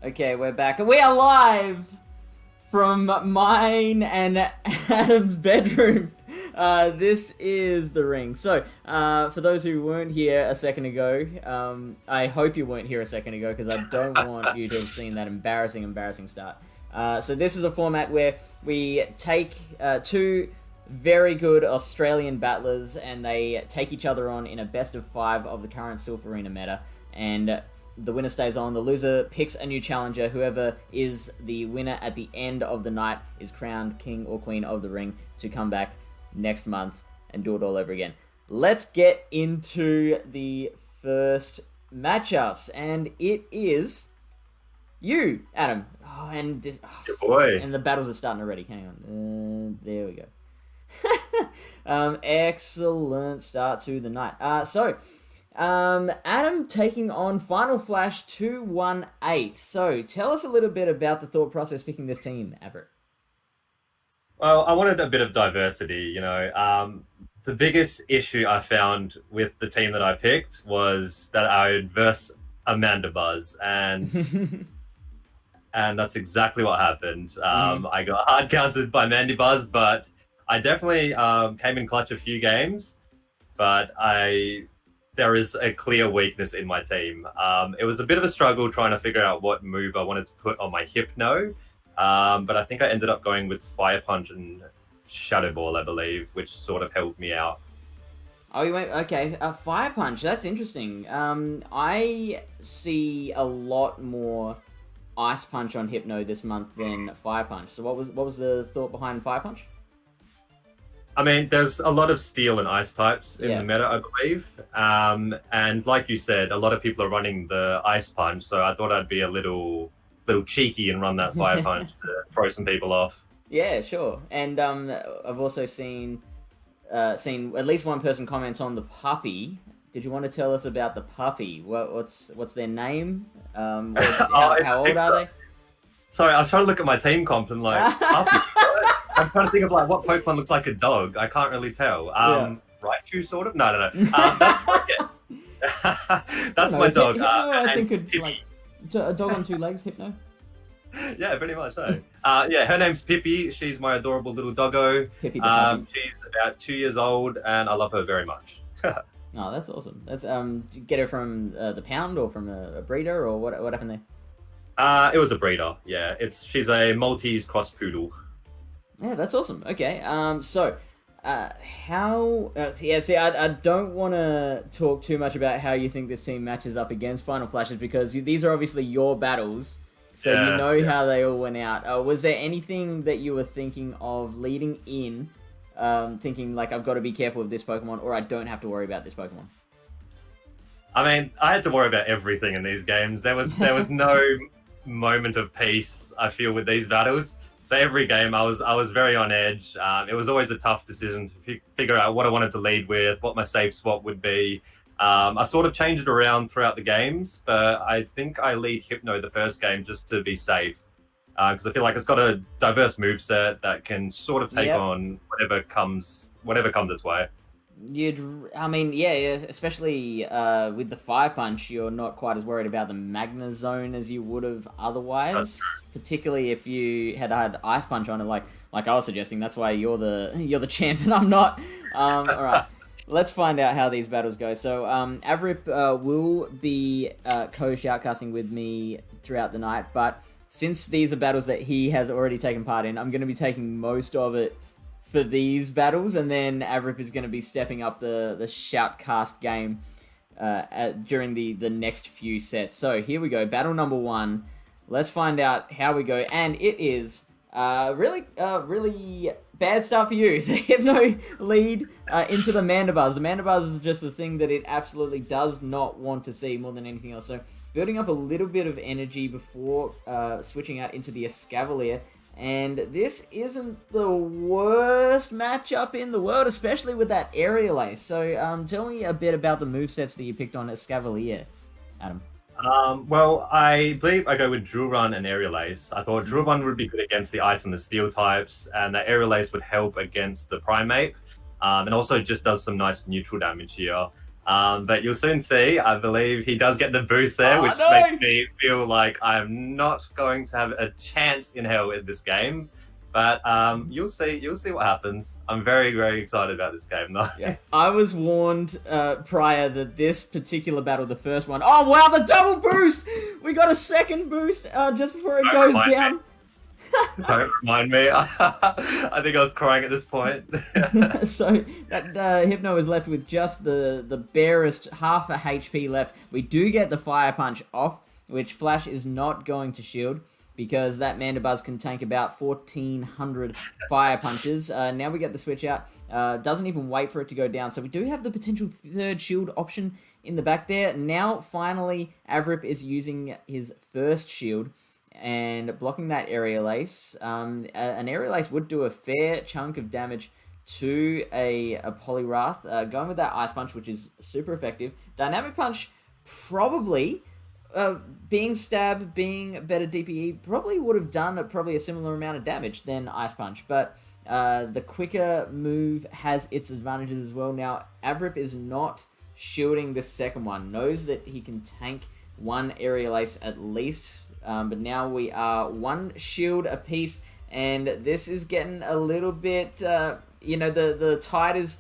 Okay, we're back. We are live from mine and Adam's bedroom. This is the ring. So, for those who weren't here a second ago, I hope you weren't here a second ago because I don't want you to have seen that embarrassing start. So this is a format where we take two very good Australian battlers and they take each other on in a best of 5 of the current Sylph Arena meta, and the winner stays on. The loser picks a new challenger. Whoever is the winner at the end of the night is crowned king or queen of the ring to come back next month and do it all over again. Let's get into the first matchups, and it is you, Adam. Oh, and this, Good boy. and the battles are starting already. Hang on. There we go. Excellent start to the night. Adam taking on Final Flash 218. So, tell us a little bit about the thought process picking this team, Avrip. Well, I wanted a bit of diversity, The biggest issue I found with the team that I picked was that I would verse Amanda Buzz, and and that's exactly what happened. I got hard counted by Mandy Buzz, but I definitely came in clutch a few games, but there is a clear weakness in my team. It was a bit of a struggle trying to figure out what move I wanted to put on my Hypno, but I think I ended up going with Fire Punch and Shadow Ball, I believe, which sort of helped me out. Oh, you went, okay, Fire Punch, that's interesting. I see a lot more Ice Punch on Hypno this month than Fire Punch. So what was the thought behind Fire Punch? I mean, there's a lot of steel and ice types in the meta, I believe. And like you said, a lot of people are running the ice punch, so I thought I'd be a little cheeky and run that fire punch to throw some people off. Yeah, sure. And I've also seen at least one person comment on the puppy. Did you want to tell us about the puppy? What's their name? How old are they? Sorry, I was trying to look at my team comp and puppy. I'm trying to think of what Pokemon looks like a dog. I can't really tell. Raichu, sort of? No. That's my dog. I think a dog on 2 legs, Hypno. Yeah, pretty much so. Her name's Pippi. She's my adorable little doggo. Pippi the puppy. She's about 2 years old, and I love her very much. Oh, that's awesome. That's did you get her from the pound or from a breeder, or what happened there? It was a breeder. Yeah, she's a Maltese cross poodle. Yeah, that's awesome. Okay, I don't want to talk too much about how you think this team matches up against Final Flashes because these are obviously your battles, so you know how they all went out. Was there anything that you were thinking of leading in, thinking I've got to be careful with this Pokemon, or I don't have to worry about this Pokemon? I mean, I had to worry about everything in these games. There was no moment of peace, I feel, with these battles. So every game, I was very on edge. It was always a tough decision to figure out what I wanted to lead with, what my safe swap would be. I sort of changed it around throughout the games, but I think I lead Hypno the first game just to be safe, because I feel like it's got a diverse moveset that can sort of take on whatever comes its way. Especially with the Fire Punch, you're not quite as worried about the Magna Zone as you would have otherwise. Particularly if you had Ice Punch on it, like I was suggesting. That's why you're the champ and I'm not. All right, let's find out how these battles go. So Avrip will be co-shoutcasting with me throughout the night, but since these are battles that he has already taken part in, I'm going to be taking most of it for these battles, and then Avrip is going to be stepping up the shoutcast game during the next few sets. So here we go, battle number 1. Let's find out how we go, and it is really bad start for you. The Hypno lead into the Mandibuzz. The Mandibuzz is just the thing that it absolutely does not want to see more than anything else. So building up a little bit of energy before switching out into the Escavalier. And this isn't the worst matchup in the world, especially with that Aerial Ace. So tell me a bit about the movesets that you picked on Escavalier, Adam. Well, I believe I go with Drill Run and Aerial Ace. I thought Drill Run would be good against the Ice and the Steel types, and the Aerial Ace would help against the Primeape, and also just does some nice neutral damage here. But you'll soon see. I believe he does get the boost there, which no! makes me feel like I'm not going to have a chance in hell in this game. But you'll see. You'll see what happens. I'm very, very excited about this game, though. Yeah. I was warned prior that this particular battle, the first one. Oh wow, the double boost! We got a second boost just before it goes down. Don't remind me. I think I was crying at this point. So that Hypno is left with just the barest half a HP left. We do get the Fire Punch off, which Flash is not going to shield, because that Mandibuzz can tank about 1,400 Fire Punches. Now we get the switch out. Doesn't even wait for it to go down. So we do have the potential third shield option in the back there. Now, finally, Avrip is using his first shield and blocking that Aerial Ace. An Aerial Ace would do a fair chunk of damage to a Poliwrath. Going with that Ice Punch, which is super effective. Dynamic Punch, probably... being stabbed, being better DPE, probably would have done a similar amount of damage than Ice Punch, but the quicker move has its advantages as well. Now, Avrip is not shielding the second one, knows that he can tank one Aerial Ace at least, but now we are one shield apiece, and this is getting a little bit, the tide is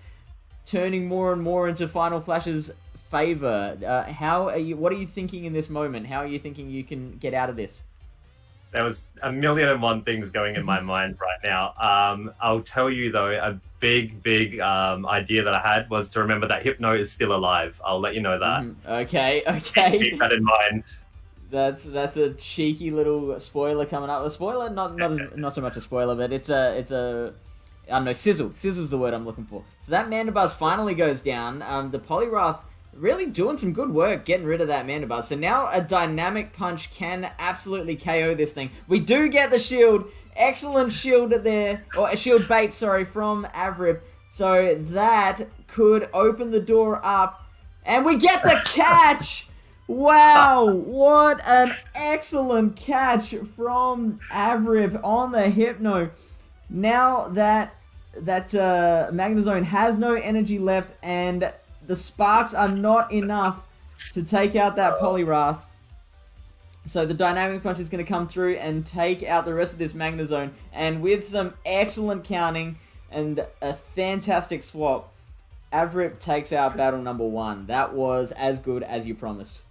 turning more and more into Final Flash's favor. What are you thinking in this moment? How are you thinking you can get out of this? There was 1,000,001 things going in my mind right now. I'll tell you though, a big idea that I had was to remember that Hypno is still alive. I'll let you know that. Okay. Keep that in mind. That's a cheeky little spoiler coming up. A spoiler, not so much a spoiler, but it's a I don't know, sizzle. Sizzle's the word I'm looking for. So that Mandibuzz finally goes down. The Poliwrath really doing some good work getting rid of that Mandibuzz. So now a Dynamic Punch can absolutely KO this thing. We do get the shield. Excellent shield there. Or a shield bait, sorry, from Avrip. So that could open the door up. And we get the catch! Wow! What an excellent catch from Avrip on the Hypno. Now that Magnezone has no energy left, and the sparks are not enough to take out that Poliwrath. So the Dynamic Punch is going to come through and take out the rest of this Magnezone. And with some excellent counting and a fantastic swap, Avrip takes out battle number 1. That was as good as you promised.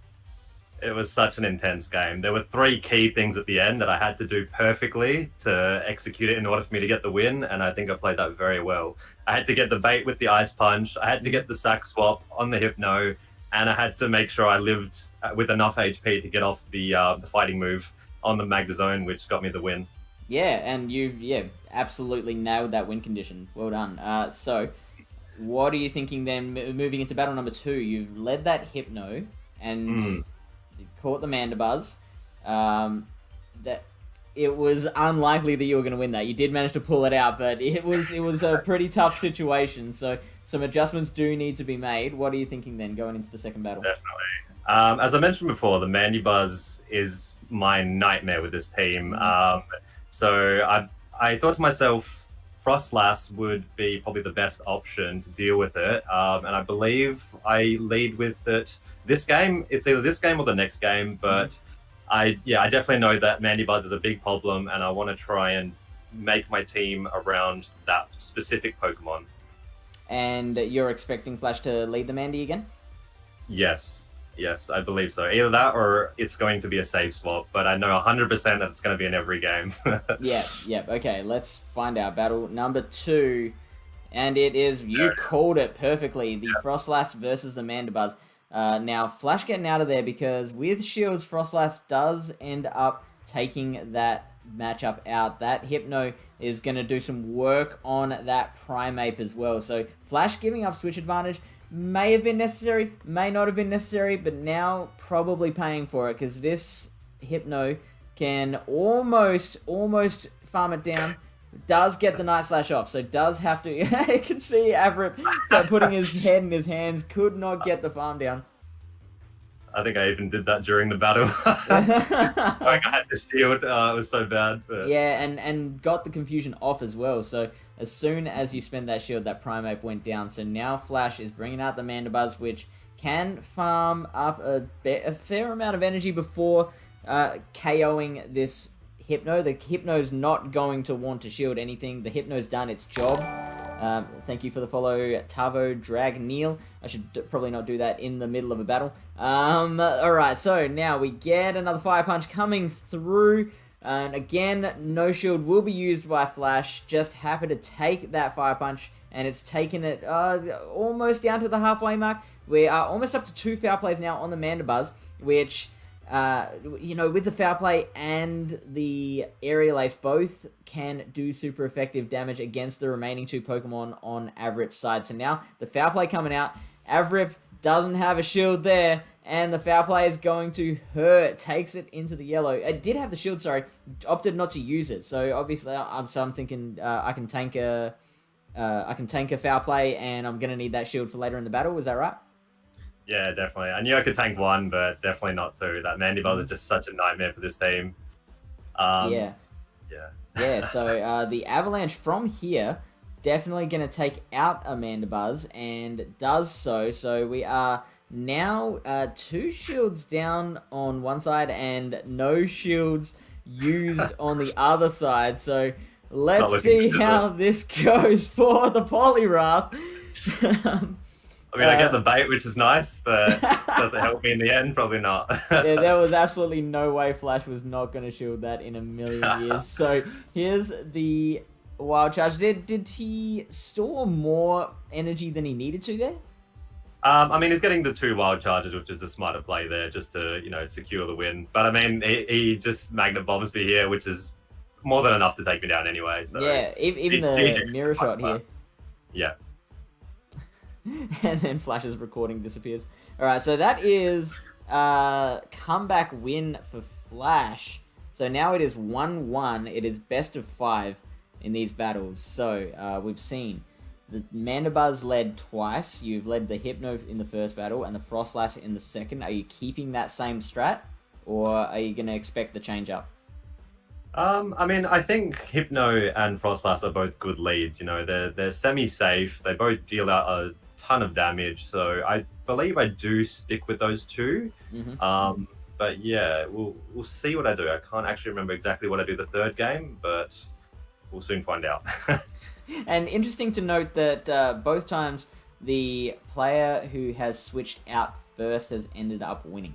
It was such an intense game. There were 3 key things at the end that I had to do perfectly to execute it in order for me to get the win, and I think I played that very well. I had to get the bait with the Ice Punch, I had to get the sack swap on the Hypno, and I had to make sure I lived with enough HP to get off the fighting move on the Magnezone, which got me the win. Yeah, and you absolutely nailed that win condition. Well done. So, what are you thinking then, moving into battle number 2? You've led that Hypno, and... caught the Mandibuzz. That it was unlikely that you were going to win that. You did manage to pull it out, but it was a pretty tough situation. So some adjustments do need to be made. What are you thinking then, going into the second battle? Definitely. As I mentioned before, the Mandibuzz is my nightmare with this team. So I thought to myself, Frostlass would be probably the best option to deal with it, and I believe I lead with it this game. It's either this game or the next game, but I definitely know that Mandibuzz is a big problem, and I want to try and make my team around that specific Pokemon. And you're expecting Flash to lead the Mandy again? Yes, I believe so. Either that or it's going to be a safe swap, but I know 100% that it's going to be in every game. Yep. Okay, let's find out. Battle number 2. And it is, you called it perfectly, the Frostlass versus the Mandibuzz. Now, Flash getting out of there because with shields, Frostlass does end up taking that matchup out. That Hypno is going to do some work on that Primeape as well. So, Flash giving up switch advantage may have been necessary, may not have been necessary, but now probably paying for it because this Hypno can almost farm it down. Does get the Night Slash off, so does have to... I can see Avrip putting his head in his hands, could not get the farm down. I think I even did that during the battle. I had the shield, it was so bad. But... yeah, and got the confusion off as well, so as soon as you spend that shield, that Primeape went down. So now Flash is bringing out the Mandibuzz, which can farm up a fair amount of energy before KOing this Hypno. The Hypno's not going to want to shield anything. The Hypno's done its job. Thank you for the follow, Tavo Drag Neil. I should probably not do that in the middle of a battle. Alright, so now we get another Fire Punch coming through. And again, no shield will be used by Flash. Just happy to take that Fire Punch, and it's taken it almost down to the halfway mark. We are almost up to 2 foul plays now on the Mandibuzz, which, with the foul play and the Aerial Ace, both can do super effective damage against the remaining 2 Pokemon on Avrip's side. So now the foul play coming out. Avrip doesn't have a shield there, and the foul play is going to hurt. Takes it into the yellow. It did have the shield, sorry. Opted not to use it. So obviously, I'm thinking I can tank a foul play, and I'm gonna need that shield for later in the battle. Is that right? Yeah, definitely. I knew I could tank 1, but definitely not 2. That Mandibuzz is just such a nightmare for this team. Yeah. So the Avalanche from here definitely gonna take out a Mandibuzz, and does so. So we are now 2 shields down on one side and no shields used on the other side. So let's see how this goes for the Poliwrath. I mean, I get the bait, which is nice, but does it help me in the end? Probably not. Yeah, there was absolutely no way Flash was not going to shield that in a million years. So here's the Wild Charge. Did he store more energy than he needed to there? I mean, he's getting the 2 Wild Charges, which is a smarter play there, just to, secure the win. But I mean, he just Magnet Bombs me here, which is more than enough to take me down anyway. So yeah, even the mirror shot here. Yeah. And then Flash's recording disappears. Alright, so that is comeback win for Flash. So now it is 1-1. It is best of 5 in these battles. So we've seen the Mandibuzz led twice. You've led the Hypno in the first battle and the Frostlass in the second. Are you keeping that same strat, or are you going to expect the change up? I mean, I think Hypno and Frostlass are both good leads. They're semi-safe. They both deal out a ton of damage, so I believe I do stick with those 2. Mm-hmm. But yeah, we'll see what I do. I can't actually remember exactly what I do the 3rd game, but we'll soon find out. And interesting to note that both times the player who has switched out first has ended up winning.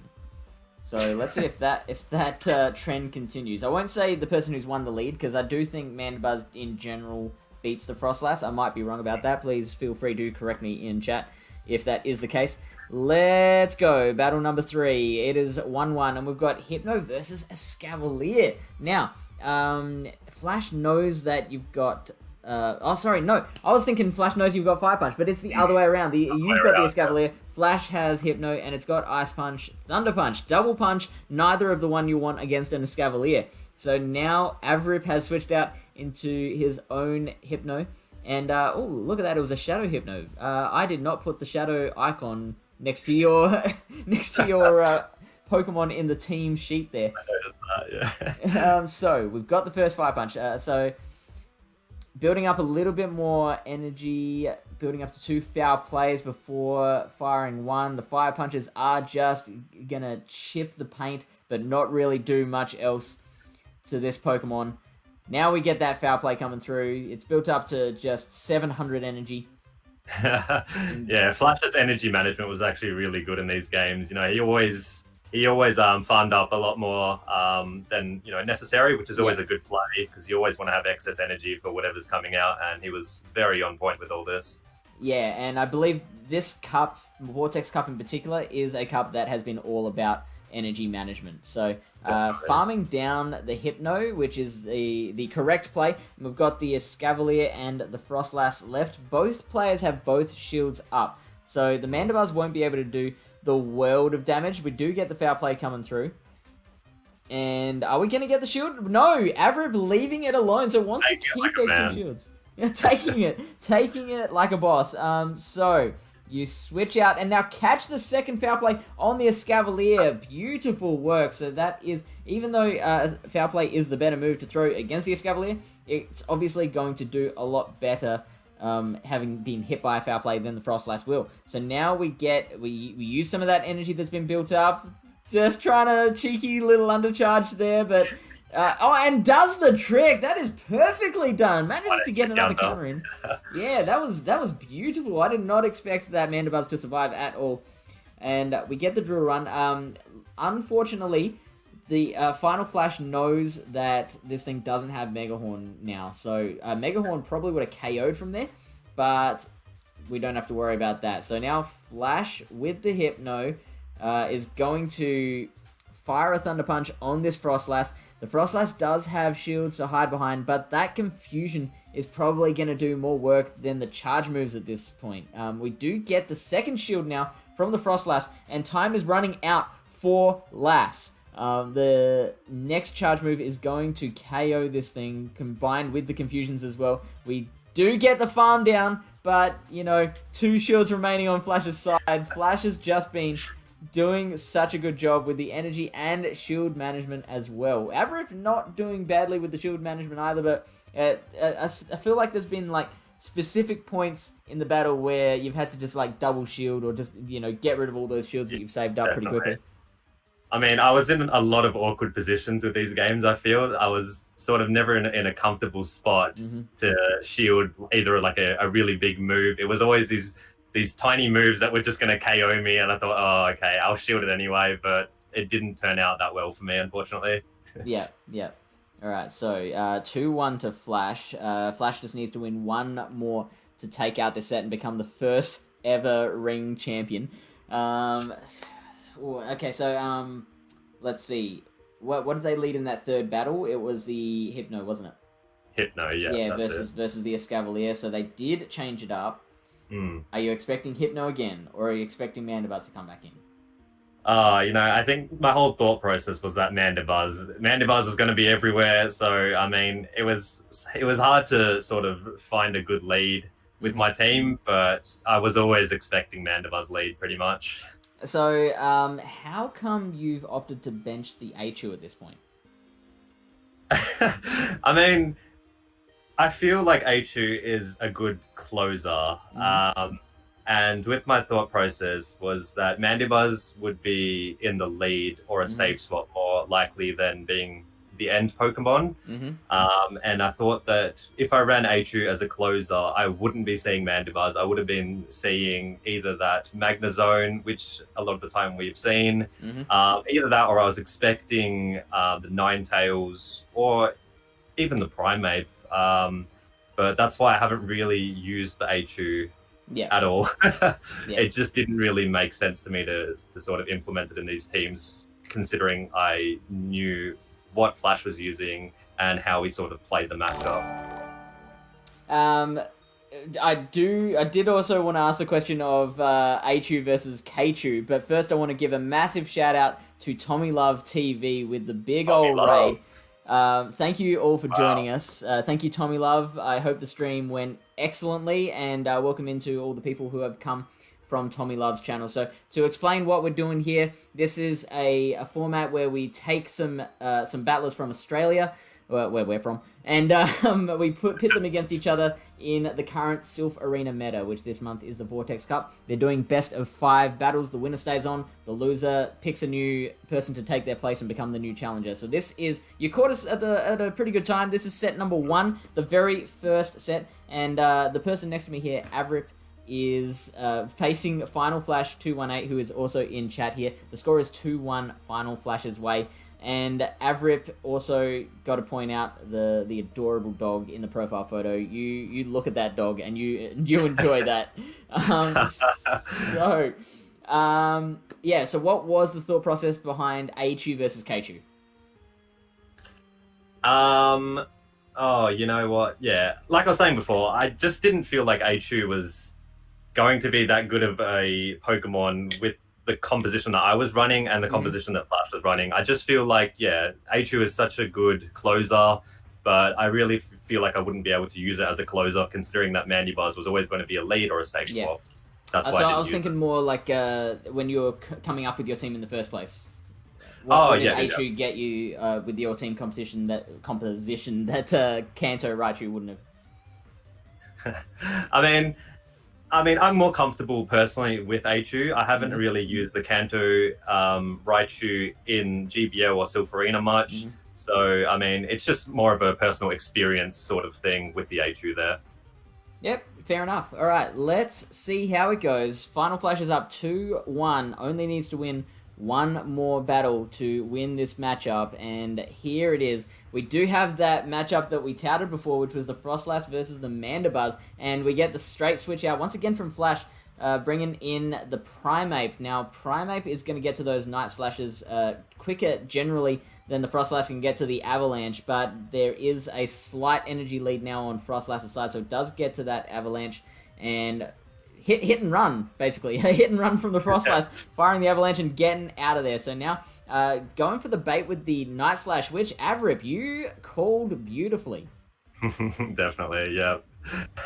So let's see if that trend continues. I won't say the person who's won the lead, because I do think Mandibuzz in general beats the Frostlass. I might be wrong about that. Please feel free to correct me in chat if that is the case. Let's go. Battle number 3. It is 1-1, and we've got Hypno versus Escavalier. Now, Flash knows that you've got... I was thinking Flash knows you've got Fire Punch, but it's the other way around. You've got the Escavalier, Flash has Hypno, and it's got Ice Punch, Thunder Punch, Double Punch, neither of the one you want against an Escavalier. So now Avrip has switched out into his own Hypno, and look at that, it was a Shadow Hypno. I did not put the Shadow icon next to your Pokemon in the team sheet there. I noticed that, yeah. So we've got the first Fire Punch. So building up a little bit more energy, building up to 2 foul plays before firing 1. The Fire Punches are just gonna chip the paint, but not really do much else to this Pokemon. Now we get that foul play coming through. It's built up to just 700 energy. Yeah, Flash's energy management was actually really good in these games. He always farmed up a lot more than necessary, which is always a good play, because you always want to have excess energy for whatever's coming out, and he was very on point with all this. Yeah, and I believe this cup, Vortex Cup in particular, is a cup that has been all about energy management. So farming down the Hypno, which is the correct play. We've got the Escavalier and the Frostlass left. Both players have both shields up, so the Mandibuzz won't be able to do the world of damage. We do get the foul play coming through. And are we going to get the shield? No, Avrip leaving it alone, so wants to keep those 2 shields. Yeah, taking it like a boss. So you switch out and now catch the second foul play on the Escavalier. Beautiful work. So that is, even though foul play is the better move to throw against the Escavalier, it's obviously going to do a lot better having been hit by a foul play, then the Frostlass will. So now we use some of that energy that's been built up. Just trying to cheeky little undercharge there, but and does the trick. That is perfectly done. Manages to get another counter in. Yeah, that was beautiful. I did not expect that Mandibuzz to survive at all. And we get the drill run. Unfortunately, the Final Flash knows that this thing doesn't have Mega Horn now. So Mega Horn probably would have KO'd from there, but we don't have to worry about that. So now Flash with the Hypno is going to fire a Thunder Punch on this Frostlass. The Frostlass does have shields to hide behind, but that Confusion is probably going to do more work than the charge moves at this point. We do get the second shield now from the Frostlass, and time is running out for Lass. The next charge move is going to KO this thing, combined with the Confusions as well. We do get the farm down, but, 2 shields remaining on Flash's side. Flash has just been doing such a good job with the energy and shield management as well. Avrip not doing badly with the shield management either, but I feel like there's been specific points in the battle where you've had to just double shield or just get rid of all those shields that you've saved up pretty quickly. I mean, I was in a lot of awkward positions with these games. I feel I was sort of never in a comfortable spot to shield either a really big move. It was always these tiny moves that were just going to KO me, and I thought, oh, okay, I'll shield it anyway, but it didn't turn out that well for me, unfortunately. Yeah. All right, so 2-1 to Flash. Flash just needs to win one more to take out this set and become the first ever ring champion. Okay, so let's see. What did they lead in that third battle? It was the Hypno, wasn't it? Hypno, yeah. Yeah, versus the Escavalier, so they did change it up. Are you expecting Hypno again, or are you expecting Mandibuzz to come back in? I think my whole thought process was that Mandibuzz was going to be everywhere, so, I mean, it was hard to sort of find a good lead with my team, but I was always expecting Mandibuzz lead, pretty much. So, how come you've opted to bench the Achu at this point? I mean, I feel like Achu is a good closer. And with my thought process was that Mandibuzz would be in the lead or a safe spot more likely than being the end Pokemon. And I thought that if I ran Achu as a closer, I wouldn't be seeing Mandibuzz. I would have been seeing either that Magnezone, which a lot of the time we've seen, either that or I was expecting the Ninetales or even the Primeape. But that's why I haven't really used the Achu at all. It just didn't really make sense to me to sort of implement it in these teams, considering I knew what Flash was using and how we sort of played the matchup. I did also want to ask the question of Achu versus Keichu, but first I want to give a massive shout out to Tommy Love TV with the big old raid. Thank you all for joining us. Thank you, Tommy Love. I hope the stream went excellently, and welcome into all the people who have come from Tommy Love's channel. So to explain what we're doing here, this is a format where we take some battlers from Australia, where we're from, and we pit them against each other in the current Sylph Arena meta, which this month is the Vortex Cup. They're doing best of 5 battles. The winner stays on. The loser picks a new person to take their place and become the new challenger. So this is, you caught us at a pretty good time. This is set number 1, the very first set, and the person next to me here, Avrip, is facing Final Flash 218, who is also in chat here. The score is 2-1 Final Flash's way. And Avrip also got to point out the adorable dog in the profile photo. You look at that dog and you enjoy that. So what was the thought process behind Achu versus Keichu? Oh, you know what? Yeah, like I was saying before, I just didn't feel like Achu was going to be that good of a Pokemon with the composition that I was running and the composition that Flash was running. I just feel like, Achu is such a good closer, but I really feel like I wouldn't be able to use it as a closer, considering that Mandibuzz was always going to be a lead or a safe swap. That's why I was thinking more like when you were coming up with your team in the first place. What did Achu get you with your team composition that Kanto Raichu wouldn't have? I mean, I'm more comfortable personally with Achu. I haven't really used the Kanto Raichu in GBO or Silpharina much. So, I mean, it's just more of a personal experience sort of thing with the Achu there. Yep, fair enough. All right, let's see how it goes. Final Flash is up 2-1. Only needs to win one more battle to win this matchup, and here it is. We do have that matchup that we touted before, which was the Frostlass versus the Mandibuzz, and we get the straight switch out once again from Flash, bringing in the Primeape. Now, Primeape is going to get to those Night Slashes quicker generally than the Frostlass can get to the Avalanche, but there is a slight energy lead now on Frostlass's side, so it does get to that Avalanche, and hit and run, basically. Hit and run from the Frostlass, firing the Avalanche and getting out of there. So now, going for the bait with the Night Slash, which, Avrip, you called beautifully. Definitely, yeah.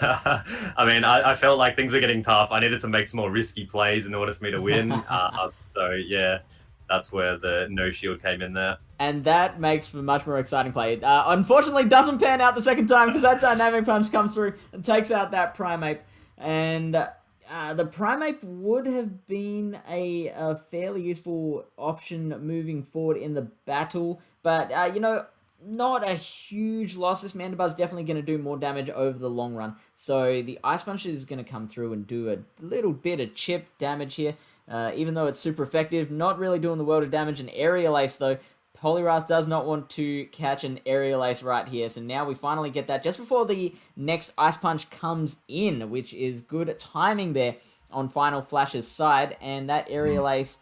I mean, I felt like things were getting tough. I needed to make some more risky plays in order for me to win. So, yeah, that's where the no shield came in there. And that makes for a much more exciting play. Unfortunately, doesn't pan out the second time because that Dynamic Punch comes through and takes out that Primeape. And the Primeape would have been a fairly useful option moving forward in the battle. But, you know, not a huge loss. This Mandibuzz is definitely going to do more damage over the long run. So the Ice Punch is going to come through and do a little bit of chip damage here. Even though it's super effective, not really doing the world of damage. An Aerial Ace, though, Poliwrath does not want to catch an Aerial Ace right here. So now we finally get that just before the next Ice Punch comes in, which is good timing there on Final Flash's side. And that Aerial Ace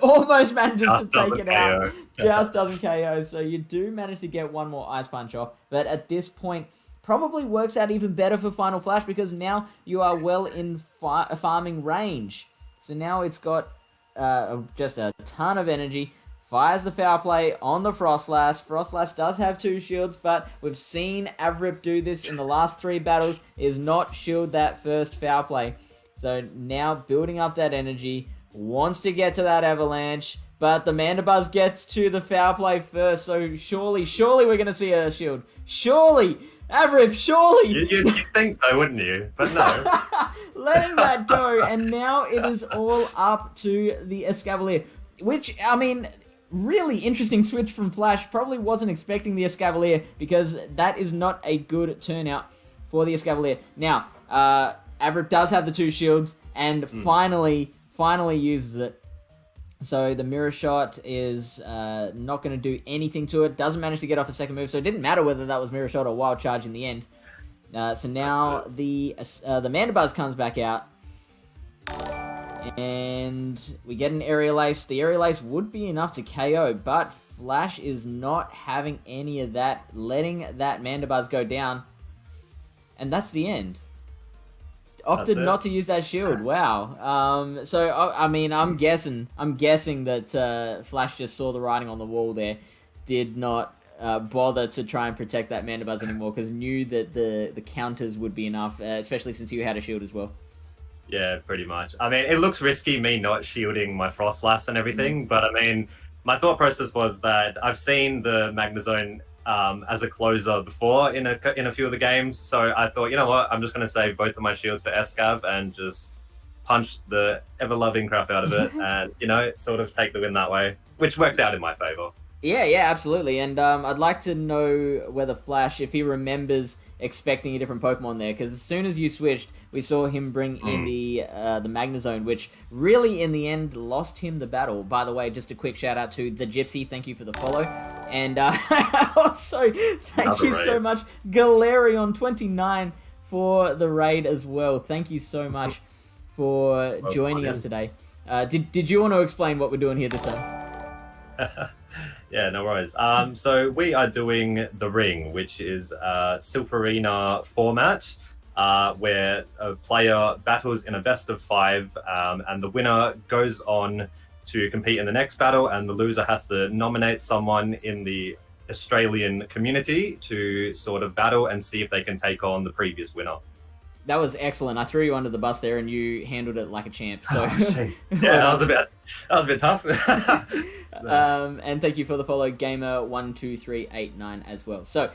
almost manages to take it out. Just doesn't KO. So you do manage to get one more Ice Punch off. But at this point, probably works out even better for Final Flash because now you are well in farming range. So now it's got just a ton of energy. Fires the Foul Play on the Frostlass. Frostlass does have 2 shields, but we've seen Avrip do this in the last 3 battles, is not shield that first Foul Play. So now building up that energy, wants to get to that Avalanche, but the Mandibuzz gets to the Foul Play first, so surely we're going to see a shield. Surely! Avrip, surely! You'd think so, wouldn't you? But no. Letting that go, and now it is all up to the Escavalier, which, I mean, really interesting switch from Flash. Probably wasn't expecting the Escavalier because that is not a good turnout for the Escavalier. Now, Avrip does have the 2 shields and finally uses it. So the Mirror Shot is not going to do anything to it. Doesn't manage to get off a second move, so it didn't matter whether that was Mirror Shot or Wild Charge in the end. So now the Mandibuzz comes back out. And we get an Aerial Ace. The Aerial Ace would be enough to KO, but Flash is not having any of that, letting that Mandibuzz go down. And that's the end. Opted not to use that shield. Wow. So, I mean, I'm guessing that Flash just saw the writing on the wall there. Did not bother to try and protect that Mandibuzz anymore because knew that the counters would be enough, especially since you had a shield as well. Yeah, pretty much. I mean, it looks risky, me not shielding my Frostlass and everything, but I mean, my thought process was that I've seen the Magnezone as a closer before in a few of the games, so I thought, you know what, I'm just going to save both of my shields for Escav and just punch the ever-loving crap out of it and, you know, sort of take the win that way, which worked out in my favor. Yeah, absolutely. And I'd like to know whether Flash, if he remembers expecting a different Pokemon there, because as soon as you switched, we saw him bring in the Magnezone, which really, in the end, lost him the battle. By the way, just a quick shout out to the Gypsy. Thank you for the follow. And also, thank you so much, Galarion29, for the raid as well. Thank you so much for joining us today. Did you want to explain what we're doing here this time? Yeah, no worries. So we are doing the Ring, which is a Silpharina format where a player battles in a best of 5, and the winner goes on to compete in the next battle, and the loser has to nominate someone in the Australian community to sort of battle and see if they can take on the previous winner. That was excellent. I threw you under the bus there, and you handled it like a champ. So, Yeah, that was a bit tough. And thank you for the follow, Gamer12389 as well. So,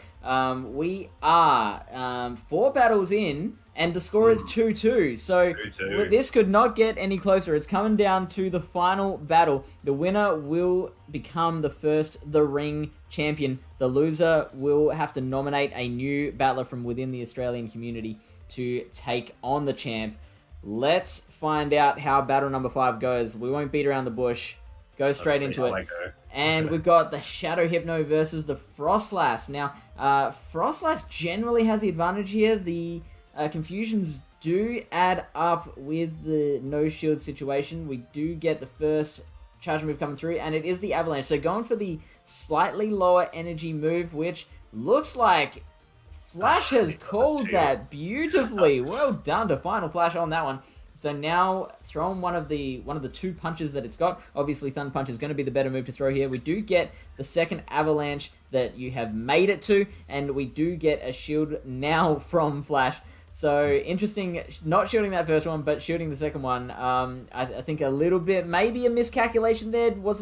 we are 4 battles in, and the score is 2-2. So, 2-2. This could not get any closer. It's coming down to the final battle. The winner will become the first The Ring champion. The loser will have to nominate a new battler from within the Australian community to take on the champ. Let's find out how battle number 5 goes. We won't beat around the bush. Go straight into it. And we've got the Shadow Hypno versus the Frostlass. Now, Frostlass generally has the advantage here. The confusions do add up with the no shield situation. We do get the first charge move coming through, and it is the Avalanche. So going for the slightly lower energy move, which looks like Flash has called that beautifully. Well done to Final Flash on that one. So now throwing one of the 2 punches that it's got. Obviously Thunder Punch is going to be the better move to throw here. We do get the second Avalanche that you have made it to, and we do get a shield now from Flash. So interesting, not shooting that first one, but shooting the second one. I think a little bit, maybe a miscalculation there. Was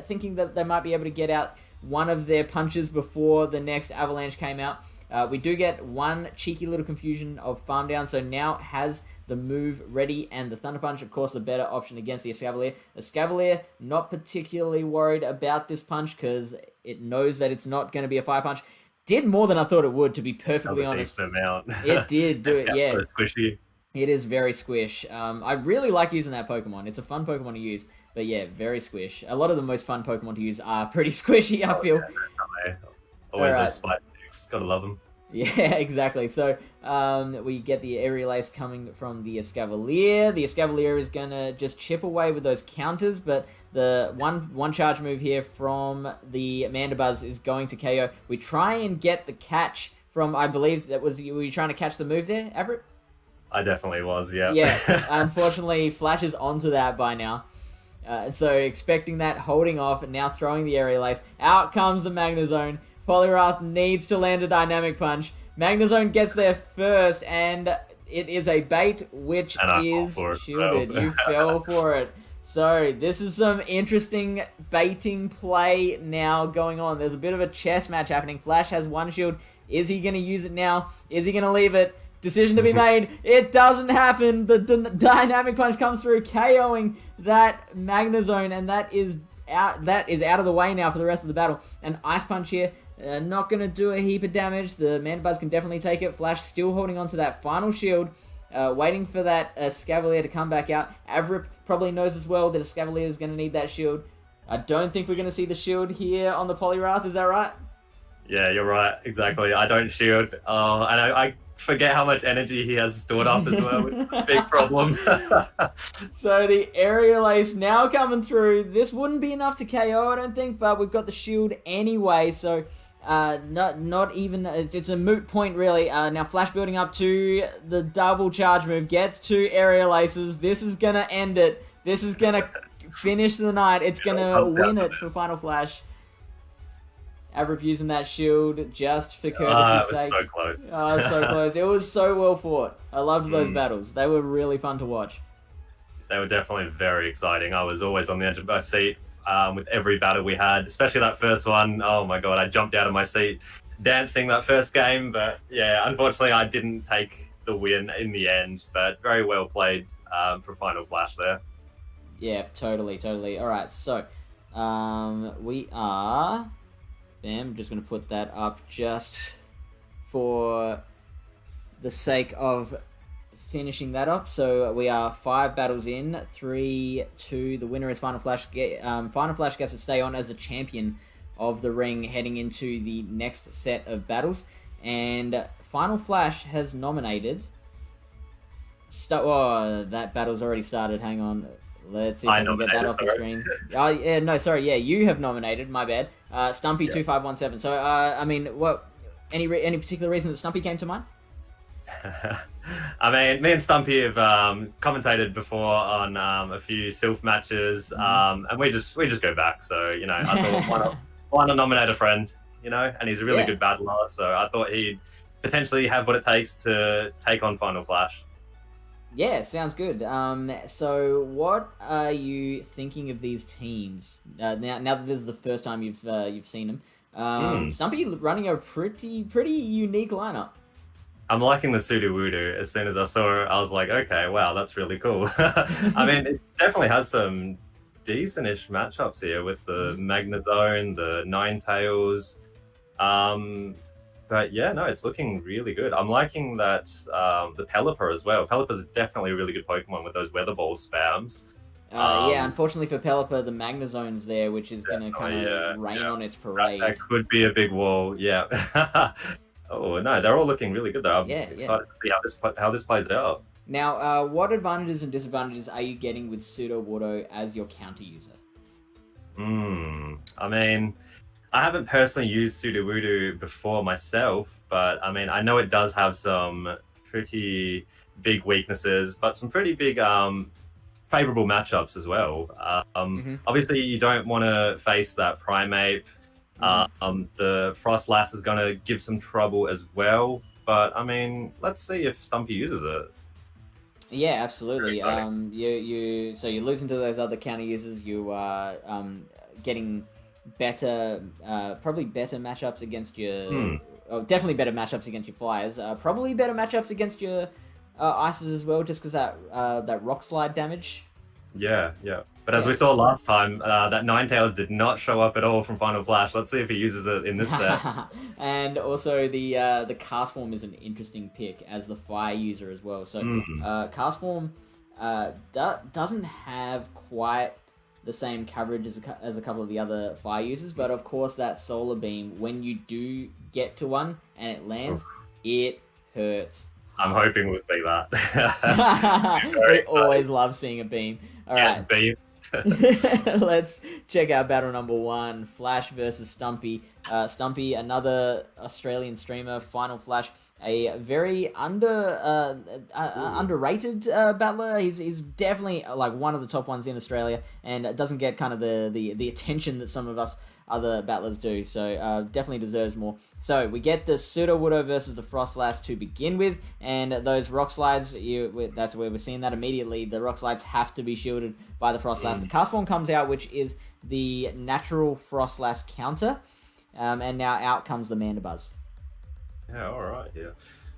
thinking that they might be able to get out one of their punches before the next Avalanche came out. We do get one cheeky little confusion of Farm Down, so now has the move ready, and the Thunder Punch, of course, the better option against the Escavalier. Escavalier, not particularly worried about this punch because it knows that it's not going to be a fire punch. Did more than I thought it would, to be perfectly honest. It did do it, yeah. So squishy. It is very squish. I really like using that Pokemon. It's a fun Pokemon to use, but yeah, very squish. A lot of the most fun Pokemon to use are pretty squishy, I feel. Yeah, always those spike sticks. Gotta love them. Yeah, exactly. So we get the Aerial Ace coming from the Escavalier. The Escavalier is going to just chip away with those counters, but the one charge move here from the Mandibuzz is going to KO. We try and get the catch from, I believe that was, were you trying to catch the move there, Avrip? I definitely was, yeah. Yeah, unfortunately, Flash is onto that by now. So expecting that, holding off, and now throwing the Aerial Ace. Out comes the Magnezone. Poliwrath needs to land a Dynamic Punch. Magnezone gets there first, and it is a bait, which is shielded. You fell for it. So this is some interesting baiting play now going on. There's a bit of a chess match happening. Flash has one shield. Is he going to use it now? Is he going to leave it? Decision to be made. It doesn't happen. The Dynamic Punch comes through, KOing that Magnezone, and that is out of the way now for the rest of the battle. An Ice Punch here. Not going to do a heap of damage. The Mandibuzz can definitely take it. Flash still holding on to that final shield. Waiting for that Escavalier to come back out. Avrip probably knows as well that Escavalier is going to need that shield. I don't think we're going to see the shield here on the Poliwrath. Is that right? Yeah, you're right. Exactly. I don't shield. And I forget how much energy he has stored up as well, which is a big problem. So the Aerial Ace now coming through. This wouldn't be enough to KO, I don't think, but we've got the shield anyway, so not even, it's a moot point really. Now Flash building up to the double charge move, gets 2 Aerial Aces. This is going to end it. This is going to finish the night. It's going to win it for Final Flash. Avrip using that shield just for courtesy's sake. So close. Oh, so close. It was so well fought. I loved those battles. They were really fun to watch. They were definitely very exciting. I was always on the edge of my seat with every battle we had, especially that first one. Oh my god, I jumped out of my seat dancing that first game. But yeah, unfortunately, I didn't take the win in the end. But very well played for Final Flash there. Yeah, totally. All right, so we are... Bam, just going to put that up just for the sake of finishing that up. So we are 5 battles in, 3-2. The winner is Final Flash. Final Flash gets to stay on as the champion of the ring heading into the next set of battles. And Final Flash has nominated... Oh, that battle's already started. Hang on. Let's see if I can get that off the screen. Oh, yeah, no, sorry, yeah, you have nominated, my bad. Stumpy2517. So, I mean, what? Any particular reason that Stumpy came to mind? I mean, me and Stumpy have commentated before on a few Sylph matches, and we just go back. So, you know, I thought why not nominate a friend, you know? And he's a really good battler, so I thought he'd potentially have what it takes to take on Final Flash. Yeah, sounds good. So what are you thinking of these teams? Now that this is the first time you've seen them, Stumpy running a pretty unique lineup. I'm liking the Sudowoodo. As soon as I saw it, I was like, okay, wow, that's really cool. I mean, it definitely has some decent-ish matchups here with the Magnezone, the Ninetales. But yeah, no, it's looking really good. I'm liking that the Pelipper as well. Pelipper's definitely a really good Pokemon with those Weather Ball spams. Yeah, unfortunately for Pelipper, the Magnezone's there, which is going to kind of rain on its parade. That could be a big wall, yeah. Oh, no, they're all looking really good, though. I'm excited to see how this plays out. Now, what advantages and disadvantages are you getting with Sudowoodo as your counter user? I mean, I haven't personally used Sudowoodo before myself, but I mean, I know it does have some pretty big weaknesses, but some pretty big favorable matchups as well. Obviously, you don't want to face that Primeape. The Frostlass is going to give some trouble as well, but I mean, let's see if Stumpy uses it. Yeah, absolutely. So you're losing to those other counter users. You are getting better, probably better matchups against your. Oh, definitely better matchups against your Flyers. Probably better matchups against your Ices as well, just because that Rock Slide damage. Yeah. But as we saw last time, that Ninetales did not show up at all from Final Flash. Let's see if he uses it in this set. And also the Cast Form is an interesting pick as the Fire user as well. So Cast Form doesn't have quite the same coverage as a couple of the other Fire users, but of course that Solar Beam, when you do get to one and it lands, it hurts. I'm hoping we'll see that. We always love seeing a beam. All right. Beam. Let's check out battle number 1, Flash versus Stumpy. Stumpy, another Australian streamer, Final Flash, a very underrated battler. He's definitely like one of the top ones in Australia, and doesn't get kind of the attention that some of us other battlers do, so definitely deserves more. So we get the Sudowoodo versus the Frostlass to begin with, and those Rock Slides, that's where we're seeing that immediately. The Rock Slides have to be shielded by the Frostlass. The Cast Form comes out, which is the natural Frostlass counter, and now out comes the Mandibuzz. Yeah, alright, yeah.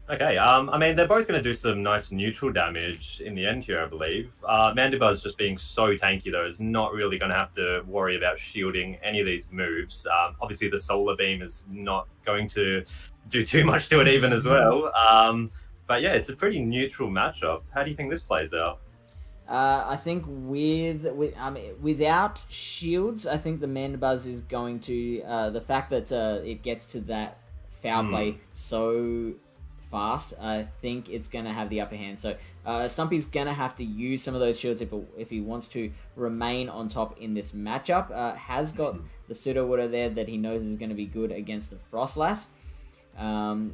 Okay, I mean, they're both going to do some nice neutral damage in the end here, I believe. Mandibuzz just being so tanky, though, is not really going to have to worry about shielding any of these moves. Obviously, the Solar Beam is not going to do too much to it even as well. But yeah, it's a pretty neutral matchup. How do you think this plays out? I think without shields, I think the Mandibuzz is going to... the fact that it gets to that foul play so fast, I think it's going to have the upper hand. So Stumpy's going to have to use some of those shields if he wants to remain on top in this matchup. Has got the Sudowoodo there that he knows is going to be good against the Frostlass.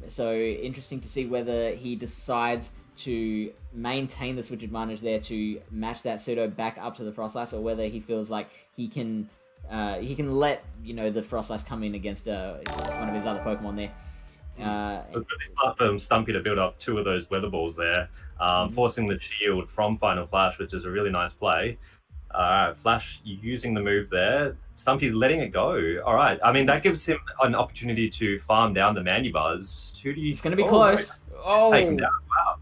So interesting to see whether he decides to maintain the switch advantage there to match that Pseudo back up to the Frostlass, or whether he feels like he can let the Frostlass come in against one of his other Pokemon there. It's really smart for Stumpy to build up 2 of those Weather Balls there, forcing the shield from Final Flash, which is a really nice play. Flash using the move there. Stumpy letting it go. All right. I mean, that gives him an opportunity to farm down the Mandibuzz. It's going to be close. Take him down. Wow.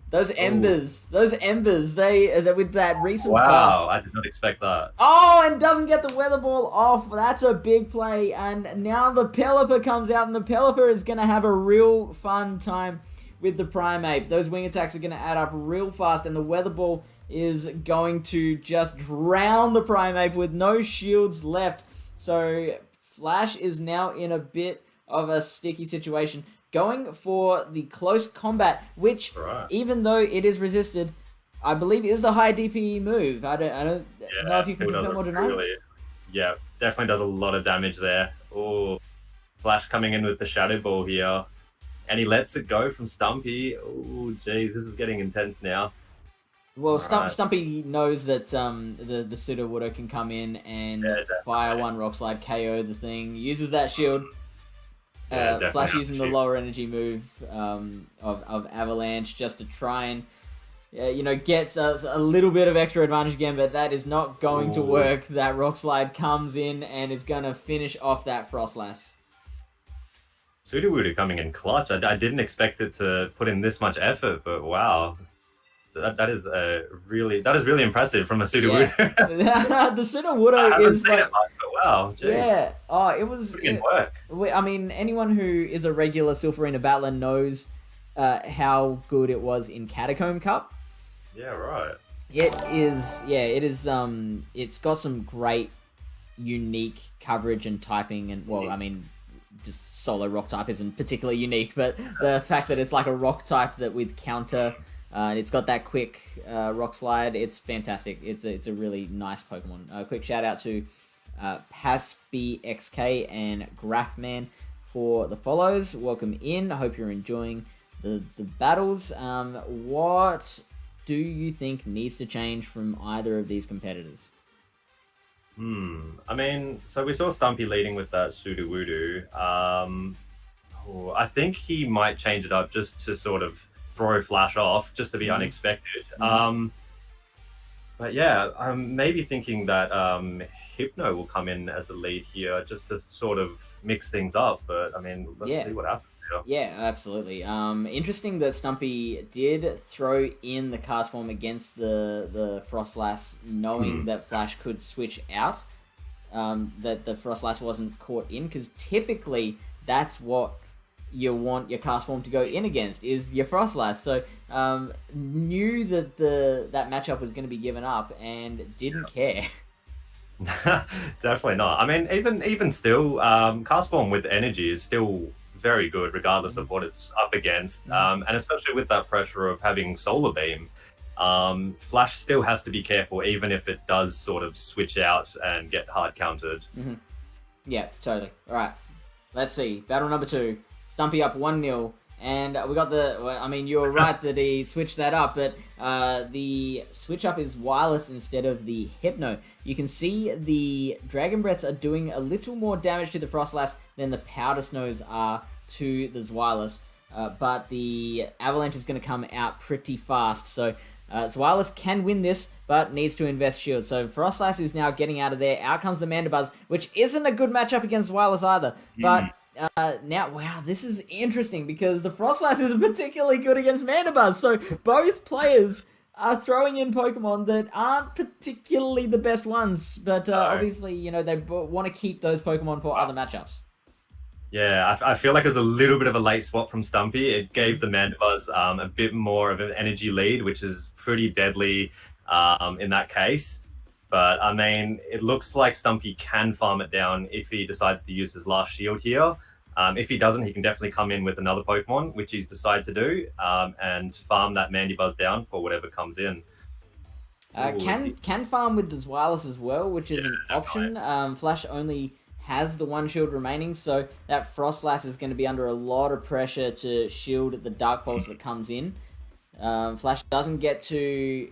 Those embers, they with that recent buff. Wow, I did not expect that. Oh, and doesn't get the Weather Ball off. That's a big play. And now the Pelipper comes out, and the Pelipper is going to have a real fun time with the Primeape. Those wing attacks are going to add up real fast, and the Weather Ball is going to just drown the Primeape with no shields left. So Flash is now in a bit of a sticky situation, going for the close combat, which, even though it is resisted, I believe is a high DPE move. I don't know if you can confirm or deny. Yeah, definitely does a lot of damage there. Oh, Flash coming in with the Shadow Ball here, and he lets it go from Stumpy. Oh, geez, this is getting intense now. Well, Stumpy knows that the Sudowoodo can come in and fire one Rock Slide, KO the thing, uses that shield. Flash using the cheap. lower energy move of Avalanche just to try and gets us a little bit of extra advantage again, but that is not going to work. That Rock Slide comes in and is going to finish off that Frostlass. Sudowoodo coming in clutch. I didn't expect it to put in this much effort, but wow. That is really impressive from a Sudowoodo. Yeah. The Sudowoodo is like, it much, but wow. Geez. Yeah. Oh, it was. Work. I mean, anyone who is a regular Silpharina battler knows how good it was in Catacomb Cup. Yeah, right. It is. Yeah, it is. It's got some great, unique coverage and typing, and I mean, just solo rock type isn't particularly unique, but the fact that it's like a rock type that with counter. It's got that quick rock slide. It's fantastic. It's a really nice Pokemon. Quick shout out to PassBXK and Graphman for the follows. Welcome in. I hope you're enjoying the battles. What do you think needs to change from either of these competitors? I mean, so we saw Stumpy leading with that Sudowoodo. I think he might change it up just to sort of throw Flash off, just to be unexpected. But yeah, I'm maybe thinking that Hypno will come in as a lead here, just to sort of mix things up. But I mean, let's see what happens. Yeah, absolutely. Interesting that Stumpy did throw in the cast form against the Frostlass, knowing that Flash could switch out. That the Frostlass wasn't caught in, because typically that's what you want your cast form to go in against, is your Frostlass. So knew that that matchup was going to be given up and didn't care. Definitely not. I mean, even still, cast form with energy is still very good regardless of what it's up against, and especially with that pressure of having Solar Beam. Flash still has to be careful, even if it does sort of switch out and get hard countered. Yeah, totally. All right, let's see. Battle number 2. Stumpy up 1-0, and we got I mean, you were right that he switched that up, but the switch up is wireless instead of the Hypno. You can see the Dragon Breaths are doing a little more damage to the Frostlass than the Powder Snows are to the Zweilous, but the Avalanche is going to come out pretty fast, so Zweilous can win this, but needs to invest shield. So Frostlass is now getting out of there. Out comes the Mandibuzz, which isn't a good matchup against Zweilous either, but now, wow, this is interesting because the Frostlass isn't particularly good against Mandibuzz, so both players are throwing in Pokemon that aren't particularly the best ones, but obviously, they want to keep those Pokemon for other matchups. Yeah, I feel like it was a little bit of a late swap from Stumpy. It gave the Mandibuzz a bit more of an energy lead, which is pretty deadly in that case. But, I mean, it looks like Stumpy can farm it down if he decides to use his last shield here. If he doesn't, he can definitely come in with another Pokemon, which he's decided to do, and farm that Mandibuzz down for whatever comes in. Can farm with the Zweilous as well, which is an option. Flash only has the 1 shield remaining, so that Frostlass is going to be under a lot of pressure to shield the Dark Pulse that comes in. Flash doesn't get to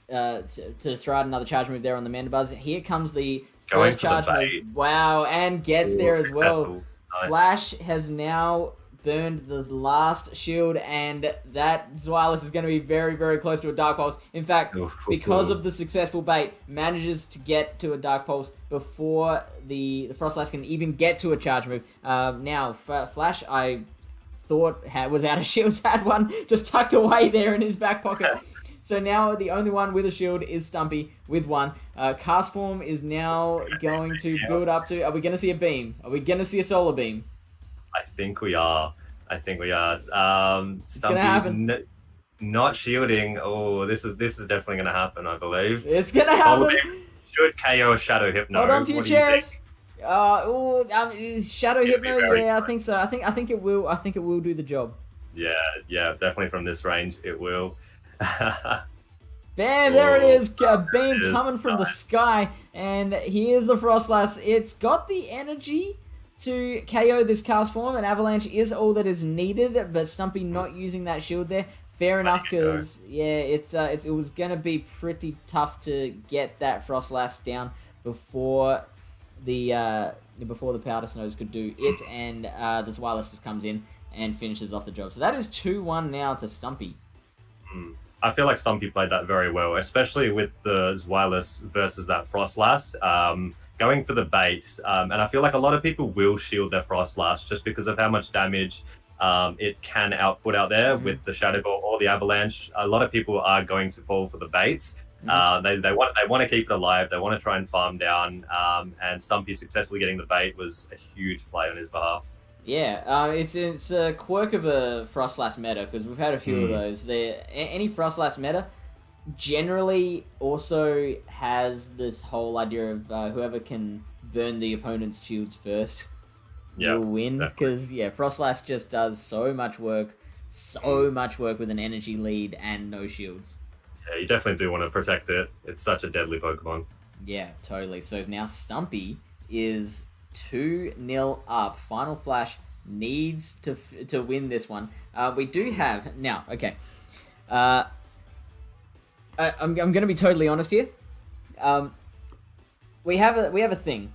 throw out another charge move there on the Mandibuzz. Here comes the first charge move. Wow, and gets there as well. Nice. Flash has now burned the last shield, and that Zweilous is going to be very, very close to a Dark Pulse. In fact, because of the successful bait, manages to get to a Dark Pulse before the Frostlass can even get to a charge move. Now, Flash, I thought was out of shields, had one just tucked away there in his back pocket. So now the only one with a shield is Stumpy with 1. Cast form is now going to build up to... Are we going to see a beam? Are we going to see a solar beam? I think we are. Stumpy not shielding. Oh, this is definitely going to happen, I believe. It's going to happen. Solar beam should KO Shadow Hypno. Hold on to your chairs. Shadow Hypno. Yeah, I think so. I think it will. I think it will do the job. Yeah, definitely from this range, it will. Bam, there it is. A beam coming from the sky, and here's the Frostlass. It's got the energy to KO this cast form, and Avalanche is all that is needed, but Stumpy not using that shield there. Fair enough, because it was going to be pretty tough to get that Frostlass down before the before the Powder Snows could do it, and the Zweilous just comes in and finishes off the job. So that is 2-1 now to Stumpy. I feel like Stumpy played that very well, especially with the Zweilous versus that Frostlass. Going for the bait, and I feel like a lot of people will shield their Frostlass just because of how much damage it can output out there with the Shadow Ball or the Avalanche. A lot of people are going to fall for the baits. They want to keep it alive. They want to try and farm down. And Stumpy successfully getting the bait was a huge play on his behalf. Yeah, it's a quirk of a Frostlass meta, because we've had a few of those. Any Frostlass meta generally also has this whole idea of whoever can burn the opponent's shields first will win. Because Frostlass just does so much work with an energy lead and no shields. Yeah, you definitely do want to protect it. It's such a deadly Pokemon. Yeah, totally. So now Stumpy is 2-0 up. Final Flash needs to win this one. We do have now. Okay, I'm going to be totally honest here. We have a thing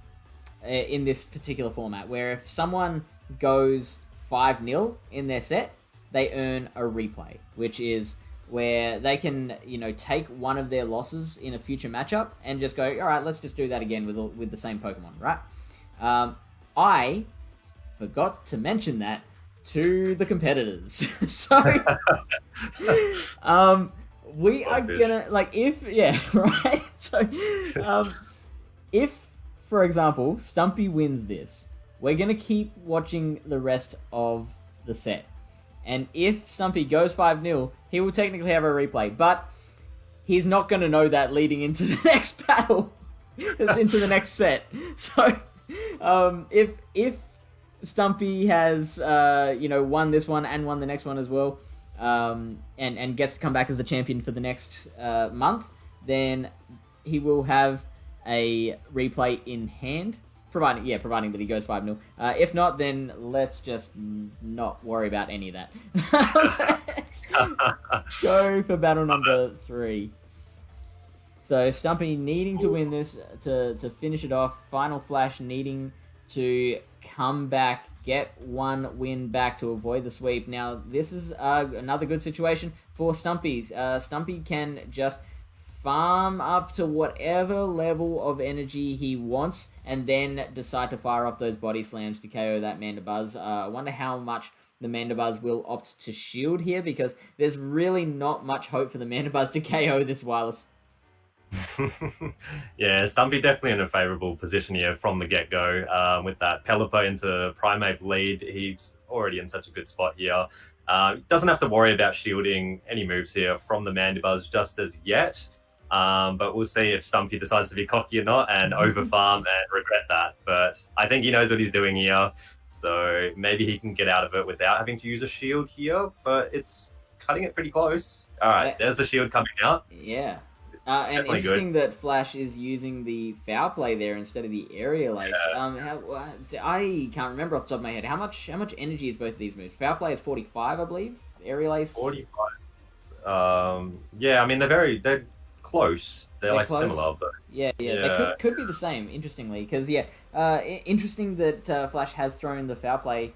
in this particular format where if someone goes 5-0 in their set, they earn a replay, which is where they can, take one of their losses in a future matchup and just go, all right, let's just do that again with the same Pokemon, right? I forgot to mention that to the competitors. So, we are gonna, right? So, if, for example, Stumpy wins this, we're gonna keep watching the rest of the set. And if Stumpy goes 5-0, he will technically have a replay, but he's not going to know that leading into the next battle, into the next set. So, if Stumpy has, won this one and won the next one as well, and gets to come back as the champion for the next month, then he will have a replay in hand. Providing that he goes 5-0. If not, then let's just not worry about any of that. Let's go for battle number 3. So Stumpy needing to win this to finish it off. Final Flash needing to come back, get one win back to avoid the sweep. Now, this is another good situation for Stumpy's. Stumpy can just farm up to whatever level of energy he wants and then decide to fire off those body slams to KO that Mandibuzz. I wonder how much the Mandibuzz will opt to shield here, because there's really not much hope for the Mandibuzz to KO this Wireless. Yeah, Stumpy definitely in a favourable position here from the get-go. With that Pelipper into Primeape lead, he's already in such a good spot here. Doesn't have to worry about shielding any moves here from the Mandibuzz just as yet. But we'll see if Stumpy decides to be cocky or not and overfarm and regret that. But I think he knows what he's doing here. So maybe he can get out of it without having to use a shield here. But it's cutting it pretty close. All right, there's the shield coming out. Yeah. And interesting that Flash is using the foul play there instead of the aerial ace. I can't remember off the top of my head. How much energy is both of these moves? Foul play is 45, I believe. Aerial ace 45. Yeah, I mean they're close. They're like close. Similar, but yeah. They could be the same. Interestingly, because interesting that Flash has thrown the foul play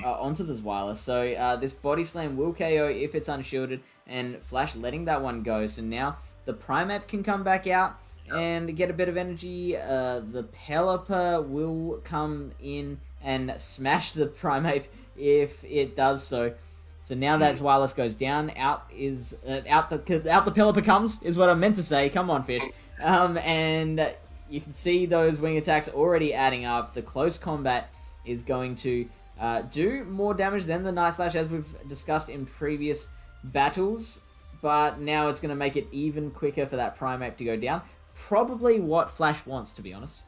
onto this Wireless. So this body slam will KO if it's unshielded, and Flash letting that one go. So now the Primeape can come back out and get a bit of energy. The Pelipper will come in and smash the Primeape if it does so. So now that Wireless goes down, out the Pelipper comes, is what I meant to say. Come on, Fish. And you can see those wing attacks already adding up. The close combat is going to do more damage than the Night Slash, as we've discussed in previous battles. But now it's going to make it even quicker for that Primeape to go down. Probably what Flash wants, to be honest.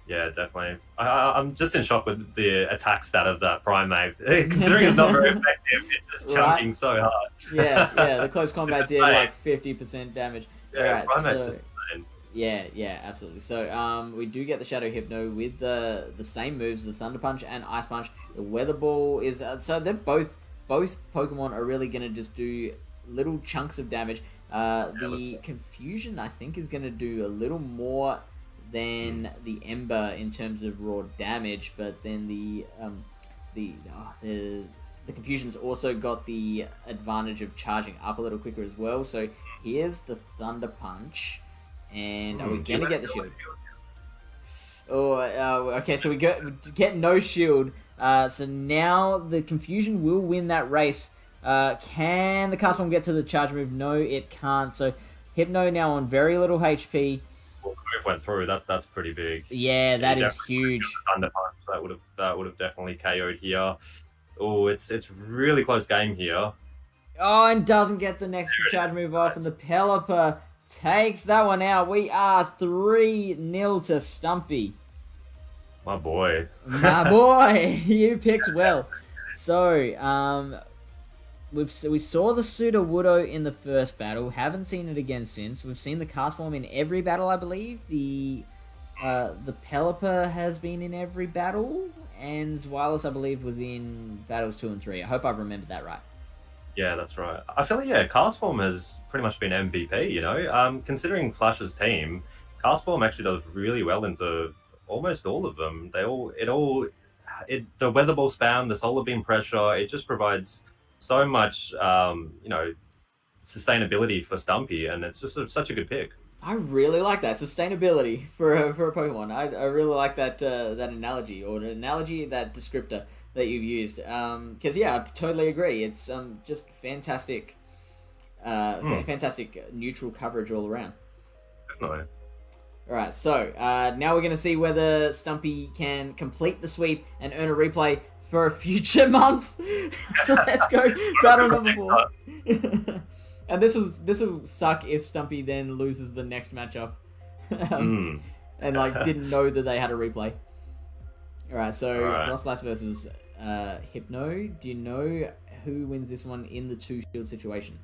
Yeah, definitely. I'm just in shock with the attack stat of that Primeape. Considering it's not very effective, it's just chunking so hard. Yeah, the close combat did like 50% damage. Yeah, right, so, yeah, absolutely. So we do get the Shadow Hypno with the same moves, the Thunder Punch and Ice Punch. The Weather Ball is... so they're both Pokemon are really going to just do little chunks of damage. The Confusion, I think, is going to do a little more than the Ember in terms of raw damage, but then the Confusion's also got the advantage of charging up a little quicker as well. So here's the Thunder Punch, and are we gonna get the shield? Oh, okay. So we get no shield. So now the Confusion will win that race. Can the Cast Form get to the charge move? No, it can't. So Hypno now on very little HP. Well, the move went through. That's pretty big. Yeah, that is huge. Thunder Punch. That would have definitely KO'd here. Oh, it's really close game here. Oh, and doesn't get the next charge move off, and the Pelipper takes that one out. We are 3-0 to Stumpy. My boy. My boy, you picked well. So, we saw the Sudowoodo in the first battle. Haven't seen it again since. We've seen the Cast Form in every battle, I believe. The Pelipper has been in every battle, and Wireless, I believe, was in battles 2 and 3. I hope I've remembered that right. Yeah, that's right. I feel like, Cast Form has pretty much been MVP, you know? Considering Flash's team, Cast Form actually does really well into almost all of them. The Weather Ball spam, the Solar Beam pressure, it just provides so much, sustainability for Stumpy, and it's just such a good pick. I really like that sustainability for a Pokemon. I really like that analogy, or the analogy, that descriptor that you've used. Because I totally agree. It's just fantastic, fantastic neutral coverage all around. Definitely. All right, so now we're gonna see whether Stumpy can complete the sweep and earn a replay for a future month. Let's go, battle number 4. And this will suck if Stumpy then loses the next matchup, and didn't know that they had a replay. All right, so Frostlass versus Hypno. Do you know who wins this one in the 2-shield situation?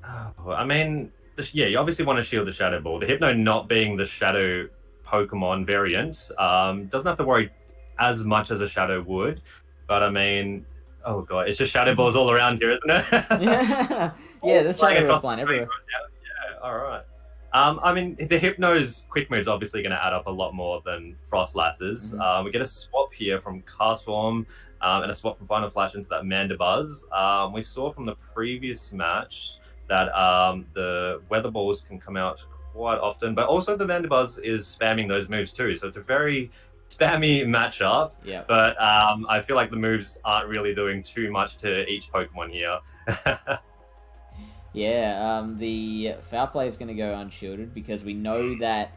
I mean, you obviously want to shield the Shadow Ball. The Hypno, not being the Shadow Pokemon variant, doesn't have to worry as much as a Shadow would. But I mean, oh god, it's just Shadow Balls all around here, isn't it? Yeah, there's Shadow Balls flying everywhere. Yeah, all right. I mean, the Hypno's quick move's obviously going to add up a lot more than Frostlass's. We get a swap here from Cast Form and a swap from Final Flash into that Mandibuzz. We saw from the previous match that the Weather Balls can come out quite often, but also the Mandibuzz is spamming those moves too. So it's a very spammy matchup. Yeah. But I feel like the moves aren't really doing too much to each Pokemon here. The Foul Play is going to go unshielded because we know that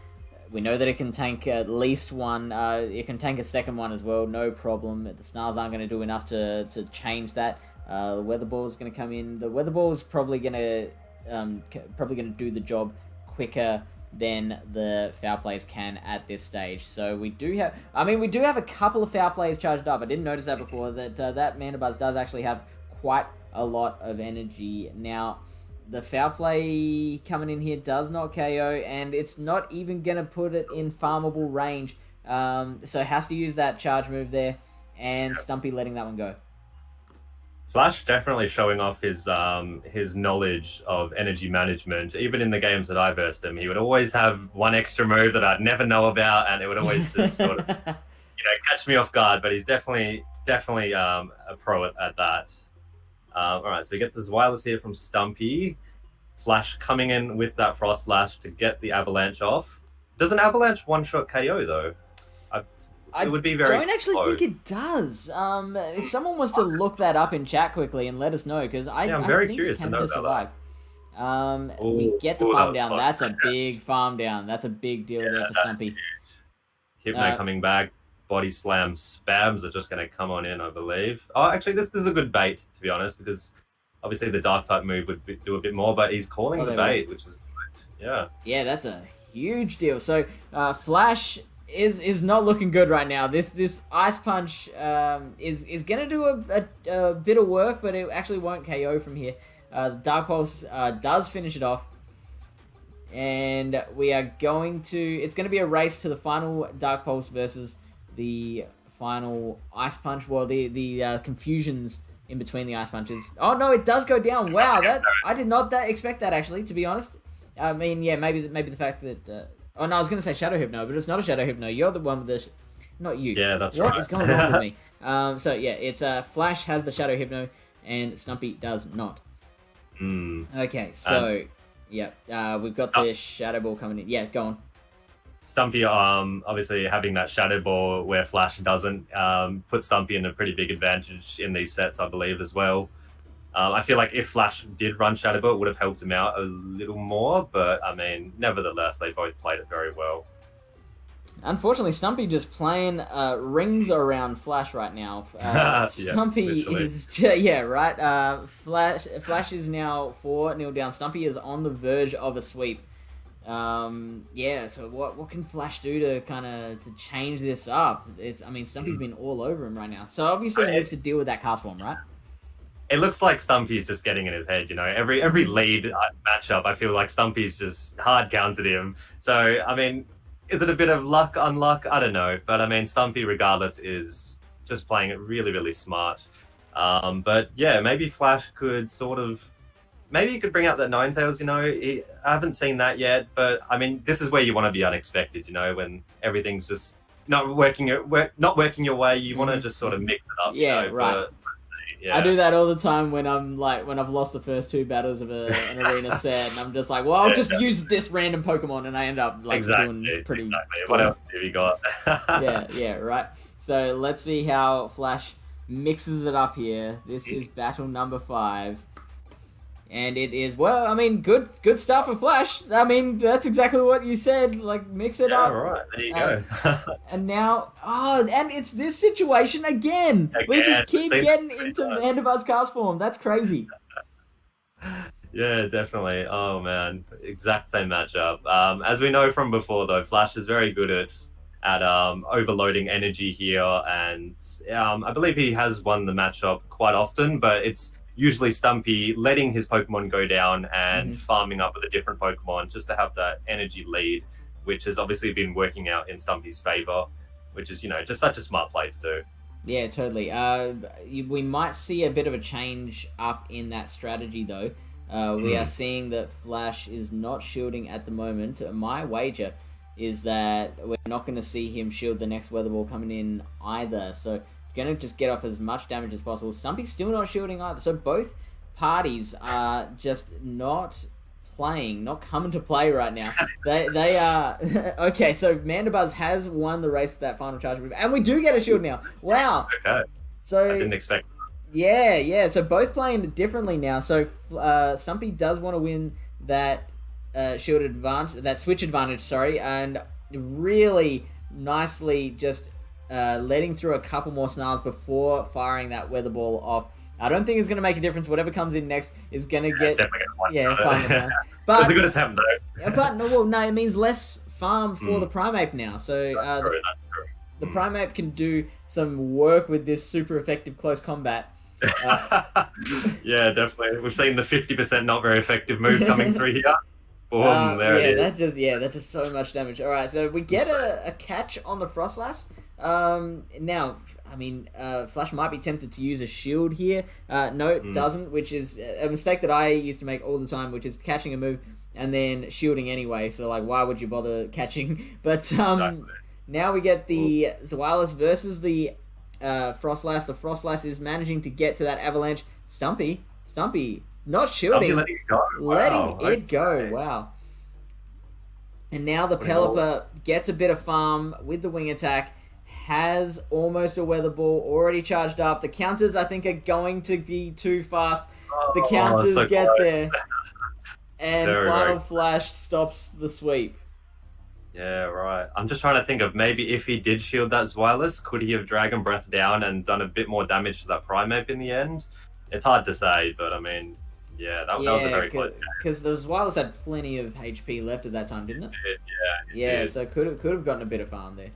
it can tank at least one. It can tank a second one as well, no problem. The Snarls aren't going to do enough to change that. The Weather Ball is going to come in. The Weather Ball is probably going to do the job quicker than the Foul Plays can at this stage. So we do have a couple of Foul Plays charged up. I didn't notice that before, that Mandibuzz does actually have quite a lot of energy. Now, the Foul Play coming in here does not KO, and it's not even going to put it in farmable range. So it has to use that charge move there, and Stumpy letting that one go. Flash definitely showing off his knowledge of energy management. Even in the games that I versed him, he would always have one extra move that I'd never know about, and it would always just sort of, catch me off guard. But he's definitely a pro at that. All right, so we get this wireless here from Stumpy. Flash coming in with that Frost Lash to get the Avalanche off. Does an Avalanche one-shot KO though? It would be very. I don't actually think it does. If someone wants to look that up in chat quickly and let us know, because I'm very curious to know survive. We get the farm down. That's a big farm down. That's a big deal there for Stumpy. Hypno coming back. Body slam spams are just going to come on in, I believe. Oh, actually, this is a good bait, to be honest, because obviously the dark type move would do a bit more, but he's calling the bait, which is good. Yeah, that's a huge deal. So Flash is not looking good right now. This Ice Punch is going to do a bit of work, but it actually won't KO from here. Dark Pulse does finish it off, and we are going to. It's going to be a race to the final Dark Pulse versus the final Ice Punch. Well, the confusions in between the Ice Punches. Oh no, it does go down. Wow, I did not expect that, actually, to be honest. I mean, yeah, maybe the fact that Oh no, I was gonna say Shadow Hypno, but it's not a Shadow Hypno. You're the one with the, not you. Yeah, that's What right. is going on with me? So yeah, it's Flash has the Shadow Hypno, and Stumpy does not. Okay, so yeah, we've got the Shadow Ball coming in. Yeah, go on. Stumpy, obviously having that Shadow Ball where Flash doesn't, put Stumpy in a pretty big advantage in these sets, I believe, as well. I feel like if Flash did run Shadow Ball, it would have helped him out a little more, but I mean, nevertheless, they both played it very well. Unfortunately, Stumpy just playing rings around Flash right now. Stumpy is right. Flash is now 4-0 down. Stumpy is on the verge of a sweep. So what can Flash do to to change this up? Stumpy's been all over him right now. So obviously he needs to deal with that cast form, right? It looks like Stumpy's just getting in his head, you know. Every lead matchup, I feel like Stumpy's just hard countered him. So I mean, is it a bit of luck, unluck? I don't know. But I mean, Stumpy, regardless, is just playing it really, really smart. But yeah, maybe Flash could maybe he could bring out that Ninetales, you know. I haven't seen that yet, but I mean, this is where you want to be unexpected, you know, when everything's just not working your way. You want to just sort of mix it up. Yeah, you know, right. But, yeah. I do that all the time when I've lost the first 2 battles of an arena set, and I'm just like, well, I'll just use this random Pokemon, and I end up doing pretty. Exactly. What else have you got? yeah, right. So let's see how Flash mixes it up here. This is battle number 5. And it is, good stuff for Flash. I mean, that's exactly what you said. Like, mix it up. Yeah, right. There you go. And now, and it's this situation again. We just keep getting into Mandibuzz cast form. That's crazy. Yeah, definitely. Oh, man. Exact same matchup. As we know from before, though, Flash is very good at overloading energy here. And I believe he has won the matchup quite often, but it's usually Stumpy letting his Pokemon go down and farming up with a different Pokemon just to have that energy lead, which has obviously been working out in Stumpy's favor, which is, you know, just such a smart play to do. Yeah, totally. We might see a bit of a change up in that strategy, though. We are seeing that Flash is not shielding at the moment. My wager is that we're not going to see him shield the next Weather Ball coming in either, so going to just get off as much damage as possible. Stumpy's still not shielding either. So both parties are just not coming to play right now. They are... Okay, so Mandibuzz has won the race with that final charge move. And we do get a shield now. Wow. Okay. So, I didn't expect that. Yeah. So both playing differently now. So Stumpy does want to win that shield advantage, that switch advantage, and really nicely just... letting through a couple more snarls before firing that Weather Ball off. I don't think it's going to make a difference. Whatever comes in next is going to get... fine. But it was a good attempt, though. But, no, it means less farm for the Primeape now. So that's true. The Primeape can do some work with this super effective close combat. Yeah, definitely. We've seen the 50% not very effective move coming through here. Boom, there it is. That's just so much damage. All right, so we get a catch on the Frostlass. Now, Flash might be tempted to use a shield here. No, it doesn't, which is a mistake that I used to make all the time, which is catching a move and then shielding anyway. So, like, why would you bother catching? But now we get the Zweilous versus the Frostlass. The Frostlass is managing to get to that Avalanche. Stumpy, not shielding. Letting it go. Letting it go. Wow. And now the Pelipper gets a bit of farm with the wing attack. Has almost a Weather Ball already charged up. The counters, I think, are going to be too fast. The counters get there. And Final Flash stops the sweep. Yeah, right. I'm just trying to think of maybe if he did shield that Zweilous, could he have Dragon Breath down and done a bit more damage to that Primeape in the end? It's hard to say, but I mean, yeah, that was a very close game. Because the Zweilous had plenty of HP left at that time, didn't it? It did. So could have gotten a bit of farm there.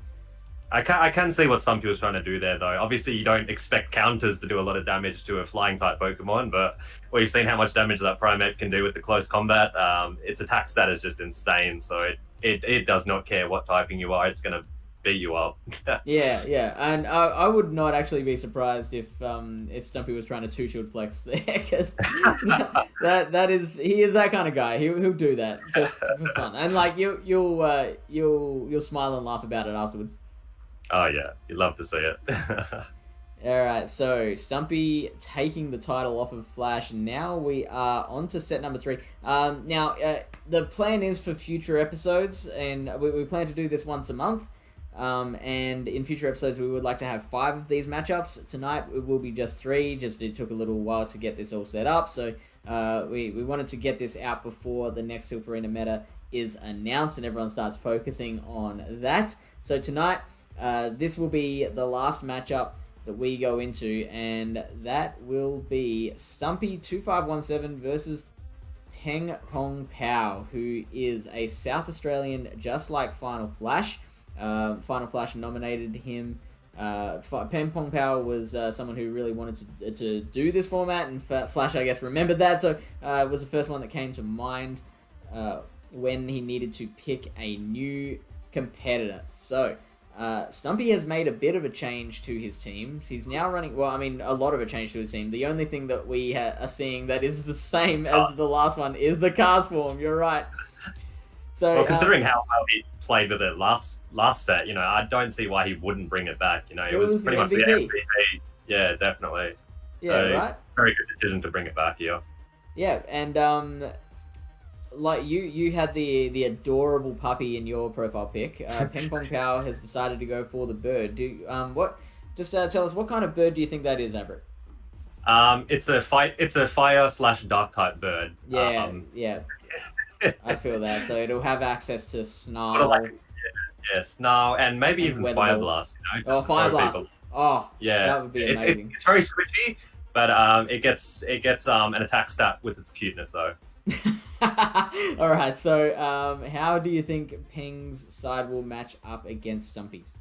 I can see what Stumpy was trying to do there, though. Obviously, you don't expect counters to do a lot of damage to a flying-type Pokemon, but we've seen how much damage that Primeape can do with the close combat. Its attack stat is just insane, so it does not care what typing you are. It's going to beat you up. Yeah, and I would not actually be surprised if Stumpy was trying to two shield flex there, because he is that kind of guy. He'll do that just for fun, and like you'll smile and laugh about it afterwards. Oh yeah, you love to see it. All right, so Stumpy taking the title off of Flash. Now we are on to set number 3. Now the plan is for future episodes, and we plan to do this once a month. And in future episodes, we would like to have 5 of these matchups. Tonight, it will be just 3. Just it took a little while to get this all set up. So we wanted to get this out before the next Silverina meta is announced and everyone starts focusing on that. So tonight, this will be the last matchup that we go into. And that will be Stumpy2517 versus Peng Pong Pow, who is a South Australian just like Final Flash. Final Flash nominated him. Peng Pong Power was someone who really wanted to do this format, and Flash, I guess, remembered that, so it was the first one that came to mind when he needed to pick a new competitor. So, Stumpy has made a bit of a change to his team. He's now running, well, I mean, a lot of a change to his team. The only thing that we are seeing that is the same as the last one is the cast form. You're right. So, well, considering how well he played with it last set, I don't see why he wouldn't bring it back. It was pretty much the MVP. Yeah, definitely. Yeah, so, right? Very good decision to bring it back here. Yeah, and like you had the adorable puppy in your profile pic. Peng Pong Pow has decided to go for the bird. Tell us, what kind of bird do you think that is, Avrip? It's a fire/dark type bird. Yeah, yeah. I feel that. So it'll have access to Snarl. Yeah, Snarl, and maybe even Fire Blast. Oh, Fire Blast. Oh, yeah. That would be amazing. It's very switchy, but it gets an attack stat with its cuteness though. All right. So how do you think Peng's side will match up against Stumpy's?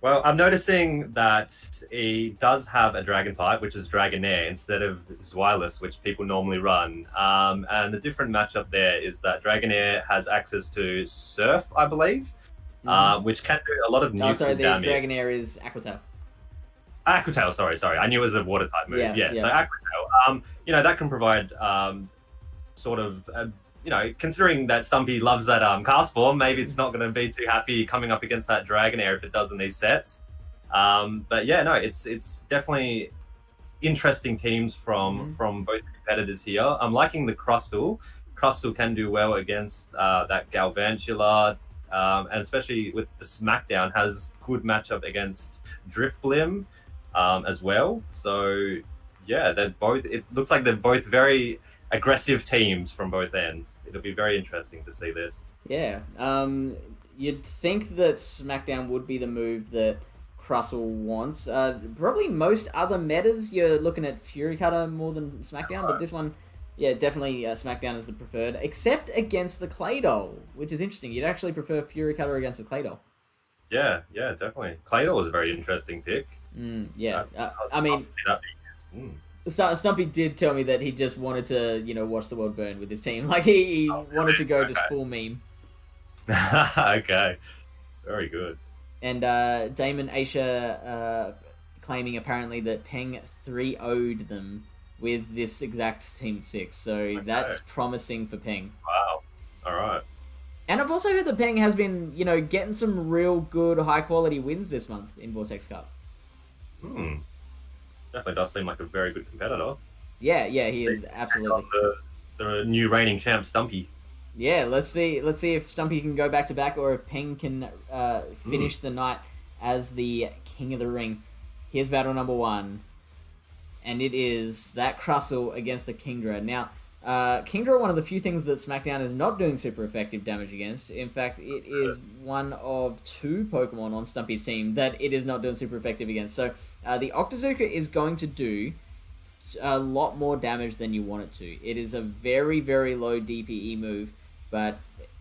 Well, I'm noticing that he does have a Dragon type, which is Dragonair, instead of Zweilous, which people normally run. And the different matchup there is that Dragonair has access to Surf, I believe, which can do a lot of neutral damage. The Dragonair is Aquatail. Aquatail, sorry. I knew it was a water type move. Yeah. So Aquatail, that can provide considering that Stumpy loves that cast form, maybe it's not going to be too happy coming up against that Dragonair if it does in these sets. But yeah, no, it's definitely interesting teams from both competitors here. I'm liking the Crustal. Crustal can do well against that Galvantula, and especially with the Smackdown, has good matchup against Driftblim as well. So yeah, it looks like they're both very aggressive teams from both ends. It'll be very interesting to see this. Yeah. You'd think that Smackdown would be the move that Crustle wants. Probably most other metas, you're looking at Fury Cutter more than Smackdown, but this one, yeah, definitely Smackdown is the preferred, except against the Claydol, which is interesting. You'd actually prefer Fury Cutter against the Claydol. Yeah, definitely. Claydol was a very interesting pick. Stumpy did tell me that he just wanted to, watch the world burn with his team. Like, he wanted to go just full meme. Okay. Very good. And Damon Aisha claiming apparently that Peng 3-0'd them with this exact Team 6. So that's promising for Peng. Wow. All right. And I've also heard that Peng has been, getting some real good, high-quality wins this month in Vortex Cup. Definitely does seem like a very good competitor. Yeah, he is, absolutely. The new reigning champ, Stumpy. Yeah, let's see if Stumpy can go back-to-back or if Peng can finish the night as the King of the Ring. Here's battle number 1. And it is that Crustle against the Kingdra. Now, Kingdra, one of the few things that SmackDown is not doing super effective damage against. In fact, it is one of 2 Pokemon on Stumpy's team that it is not doing super effective against. So, the Octazooka is going to do a lot more damage than you want it to. It is a very, very low DPE move, but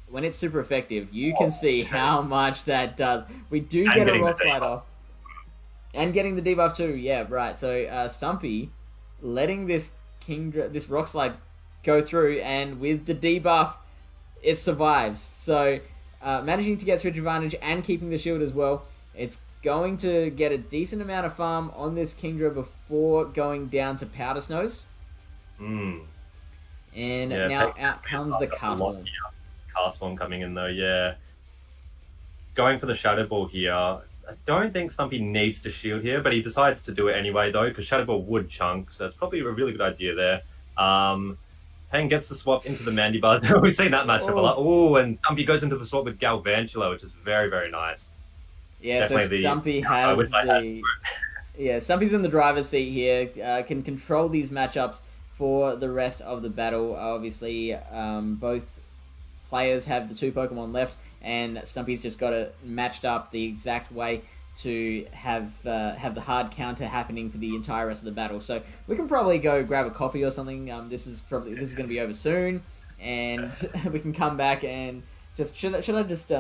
when it's super effective, you can see how much that does. We do get a Rock Slide off. And getting the debuff too, yeah, right. So, Stumpy letting this Rock Slide go through, and with the debuff, it survives. So, managing to get switch advantage and keeping the shield as well. It's going to get a decent amount of farm on this Kingdra before going down to Powder Snows. Mm. And now out comes the Castform. Castform coming in though, yeah. Going for the Shadow Ball here. I don't think Stumpy needs to shield here, but he decides to do it anyway though, because Shadow Ball would chunk, so that's probably a really good idea there. Peng gets the swap into the Mandibuzz. We've seen that matchup a lot. Oh, and Stumpy goes into the swap with Galvantula, which is very, very nice. Yeah, definitely so Stumpy has the... Yeah, Stumpy's in the driver's seat here. Can control these matchups for the rest of the battle. Obviously, both players have the 2 Pokemon left, and Stumpy's just got it matched up the exact way to have the hard counter happening for the entire rest of the battle. So we can probably go grab a coffee or something. This is going to be over soon, and we can come back and just should I just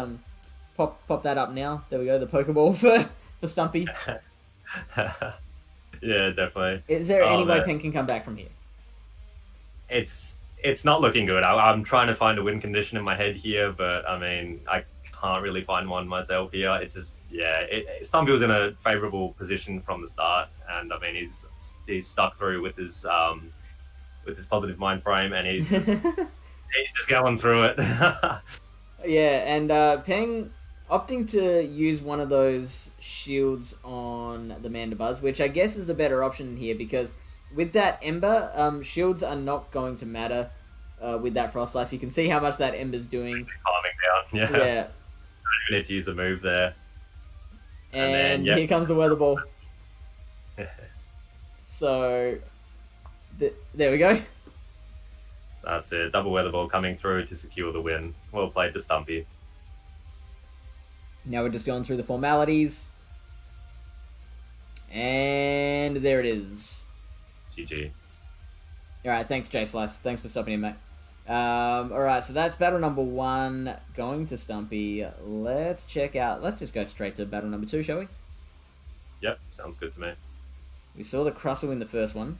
pop that up now? There we go, the Pokeball for Stumpy. Yeah, definitely. Is there any way Peng can come back from here? It's not looking good. I'm trying to find a win condition in my head here, but I mean, I can't really find one myself here. It's just, yeah, Stumpy was in a favourable position from the start, and I mean, he's stuck through with his positive mind frame, and he's just going through it. Yeah, and Peng opting to use one of those shields on the Mandibuzz, which I guess is the better option here, because with that Ember, shields are not going to matter with that Frost Slice. You can see how much that Ember's doing. Calming down, yeah. Don't even need to use a move there. And then, here comes the Weather Ball. So, there we go. That's it. Double Weather Ball coming through to secure the win. Well played to Stumpy. Now we're just going through the formalities. And there it is. GG. Alright, thanks, J Slice. Thanks for stopping in, mate. Alright, so that's battle number 1 going to Stumpy. Let's just go straight to battle number 2, shall we? Yep, sounds good to me. We saw the Crustle in the first one.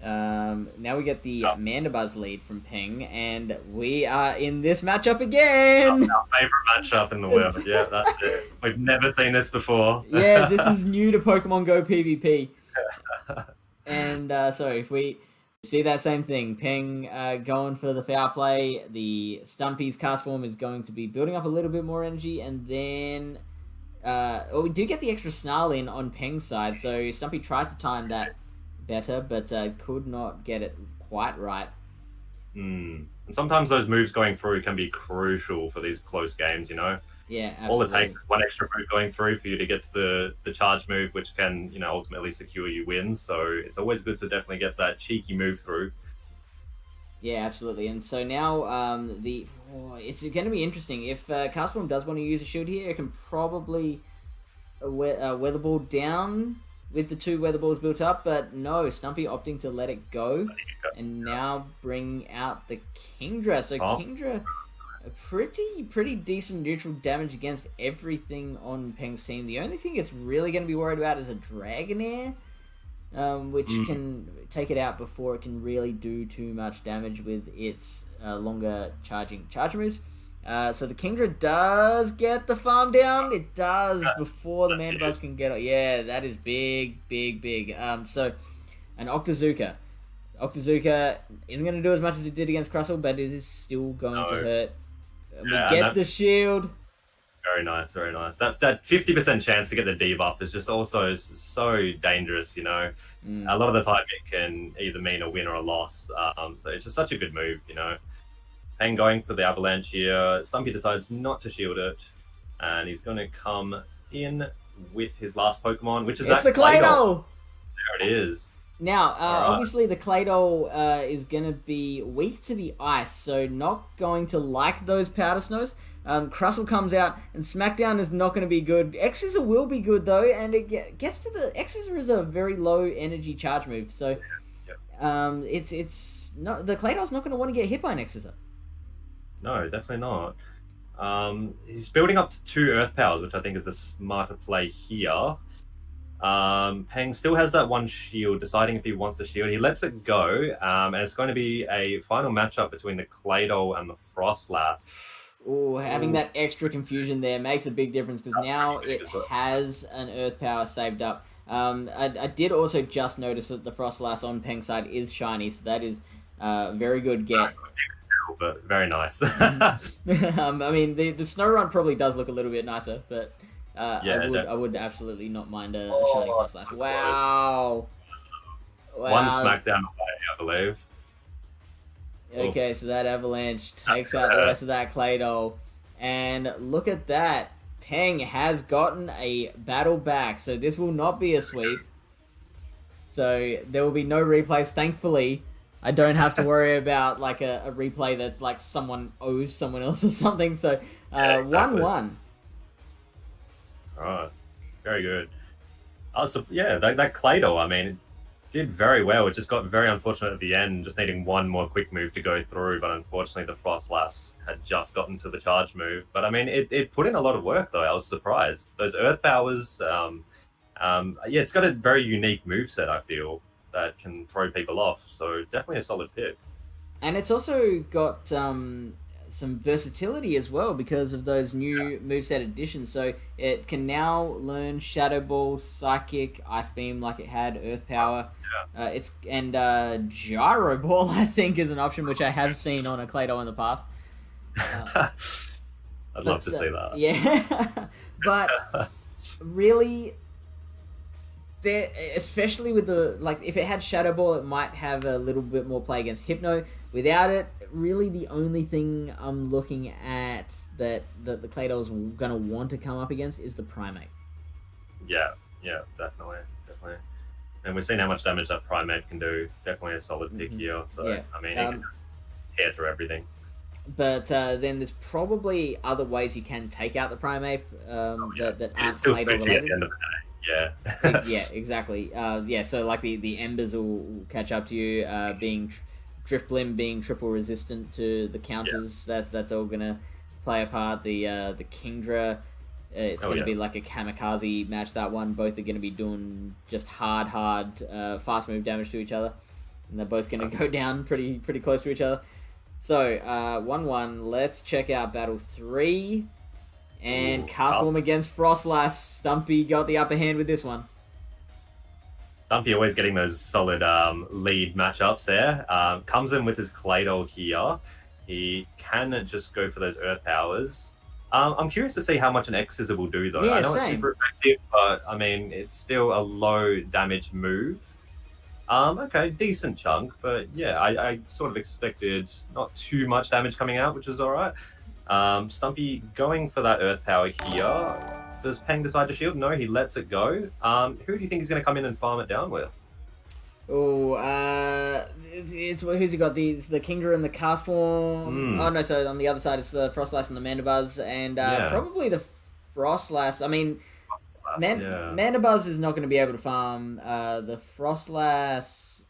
Now we get the Mandibuzz lead from Peng, and we are in this matchup again! Our favourite matchup in the world. Yeah, that's it. We've never seen this before. Yeah, this is new to Pokemon Go PvP. And so if we see that same thing, Peng going for the foul play, the Stumpy's Castform is going to be building up a little bit more energy, and then we do get the extra Snarl in on Peng's side, so Stumpy tried to time that better, but could not get it quite right. And sometimes those moves going through can be crucial for these close games, you know? Yeah, absolutely. All it takes is one extra move going through for you to get to the charge move, which can, you know, ultimately secure you wins. So it's always good to definitely get that cheeky move through. Yeah, absolutely. And so now it's going to be interesting. If Castform does want to use a shield here, it can probably Weather Ball down with the 2 Weather Balls built up, but no, Stumpy opting to let it go, and now bring out the Kingdra. So Kingdra, a pretty decent neutral damage against everything on Peng's team. The only thing it's really going to be worried about is a Dragonair, which can take it out before it can really do too much damage with its longer charging charge moves. So the Kingdra does get the farm down. It does before the Mandibuzz can get it. Yeah, that is big. So an Octazooka. Octazooka isn't going to do as much as it did against Crustle, but it is still going to hurt. We get the shield. Very nice, very nice. That 50% chance to get the debuff is just also so dangerous, you know. A lot of the time it can either mean a win or a loss. So it's just such a good move, you know. Peng going for the Avalanche here. Stumpy decides not to shield it, and he's going to come in with his last Pokemon, which is the Claydol. There it is. Now, obviously the Claydol is going to be weak to the ice, so not going to like those Powder Snows. Crustle comes out, and Smackdown is not going to be good. X-Scissor will be good, though, and it gets to the... X-Scissor is a very low energy charge move, so it's not... The Claydol's not going to want to get hit by an X-Scissor. No, definitely not. He's building up to 2 Earth Powers, which I think is a smarter play here. Peng still has that 1 shield, deciding if he wants the shield. He lets it go, and it's going to be a final matchup between the Claydol and the Frostlass. Oh, having that extra confusion there makes a big difference because now it has an Earth Power saved up. I did also just notice that the Frostlass on Peng's side is shiny, so that is very good get. But very nice. I mean, the Snorunt probably does look a little bit nicer, but I would absolutely not mind a shiny Frostlass. So wow. One smackdown away, I believe. Okay, so that Avalanche takes out the rest of that Claydol. And look at that. Peng has gotten a battle back, so this will not be a sweep. So there will be no replays, thankfully. I don't have to worry about like a replay that's like someone owes someone else or something. So 1-1. Alright, very good. That Claydol, I mean, it did very well. It just got very unfortunate at the end, just needing one more quick move to go through. But unfortunately, the Frostlass had just gotten to the charge move. But I mean, it put in a lot of work though. I was surprised. Those Earth Powers, it's got a very unique moveset, I feel, that can throw people off. So definitely a solid pick. And it's also got some versatility as well because of those new moveset additions. So it can now learn Shadow Ball, Psychic, Ice Beam like it had, Earth Power. Gyro Ball, I think, is an option which I have seen on a Claydol in the past. I'd love to see that. Yeah. But really, especially with if it had Shadow Ball, it might have a little bit more play against Hypno. Without it, really the only thing I'm looking at that the Claydol's going to want to come up against is the Primate. Yeah, definitely. And we've seen how much damage that Primate can do. Definitely a solid pick here. So, I mean, he can just tear through everything. But then there's probably other ways you can take out the Primate that aren't Claydol related. At the end of the day. Yeah, exactly. So like the Embers will catch up to you, being Driftblim being triple resistant to the counters. That's all gonna play a part. The Kingdra, it's gonna be like a kamikaze match. That one, both are gonna be doing just hard, fast move damage to each other, and they're both gonna go down pretty close to each other. So 1-1. Let's check out Battle 3. And Castform against Frostlass. Stumpy got the upper hand with this one. Stumpy always getting those solid lead matchups there. Comes in with his Claydol here. He can just go for those Earth Powers. I'm curious to see how much an X-Scissor will do, though. Yeah, I know same. It's super effective, but I mean, it's still a low damage move. Okay, decent chunk, but yeah, I sort of expected not too much damage coming out, which is alright. Stumpy going for that Earth Power here. Does Peng decide to shield? No, he lets it go. Who do you think he's going to come in and farm it down with? Oh, who's he got? The Kingdra and the Castform. Oh no, so on the other side it's the Frostlass and the Mandibuzz, and probably the Frostlass. I mean, Mandibuzz is not going to be able to farm. The Frostlass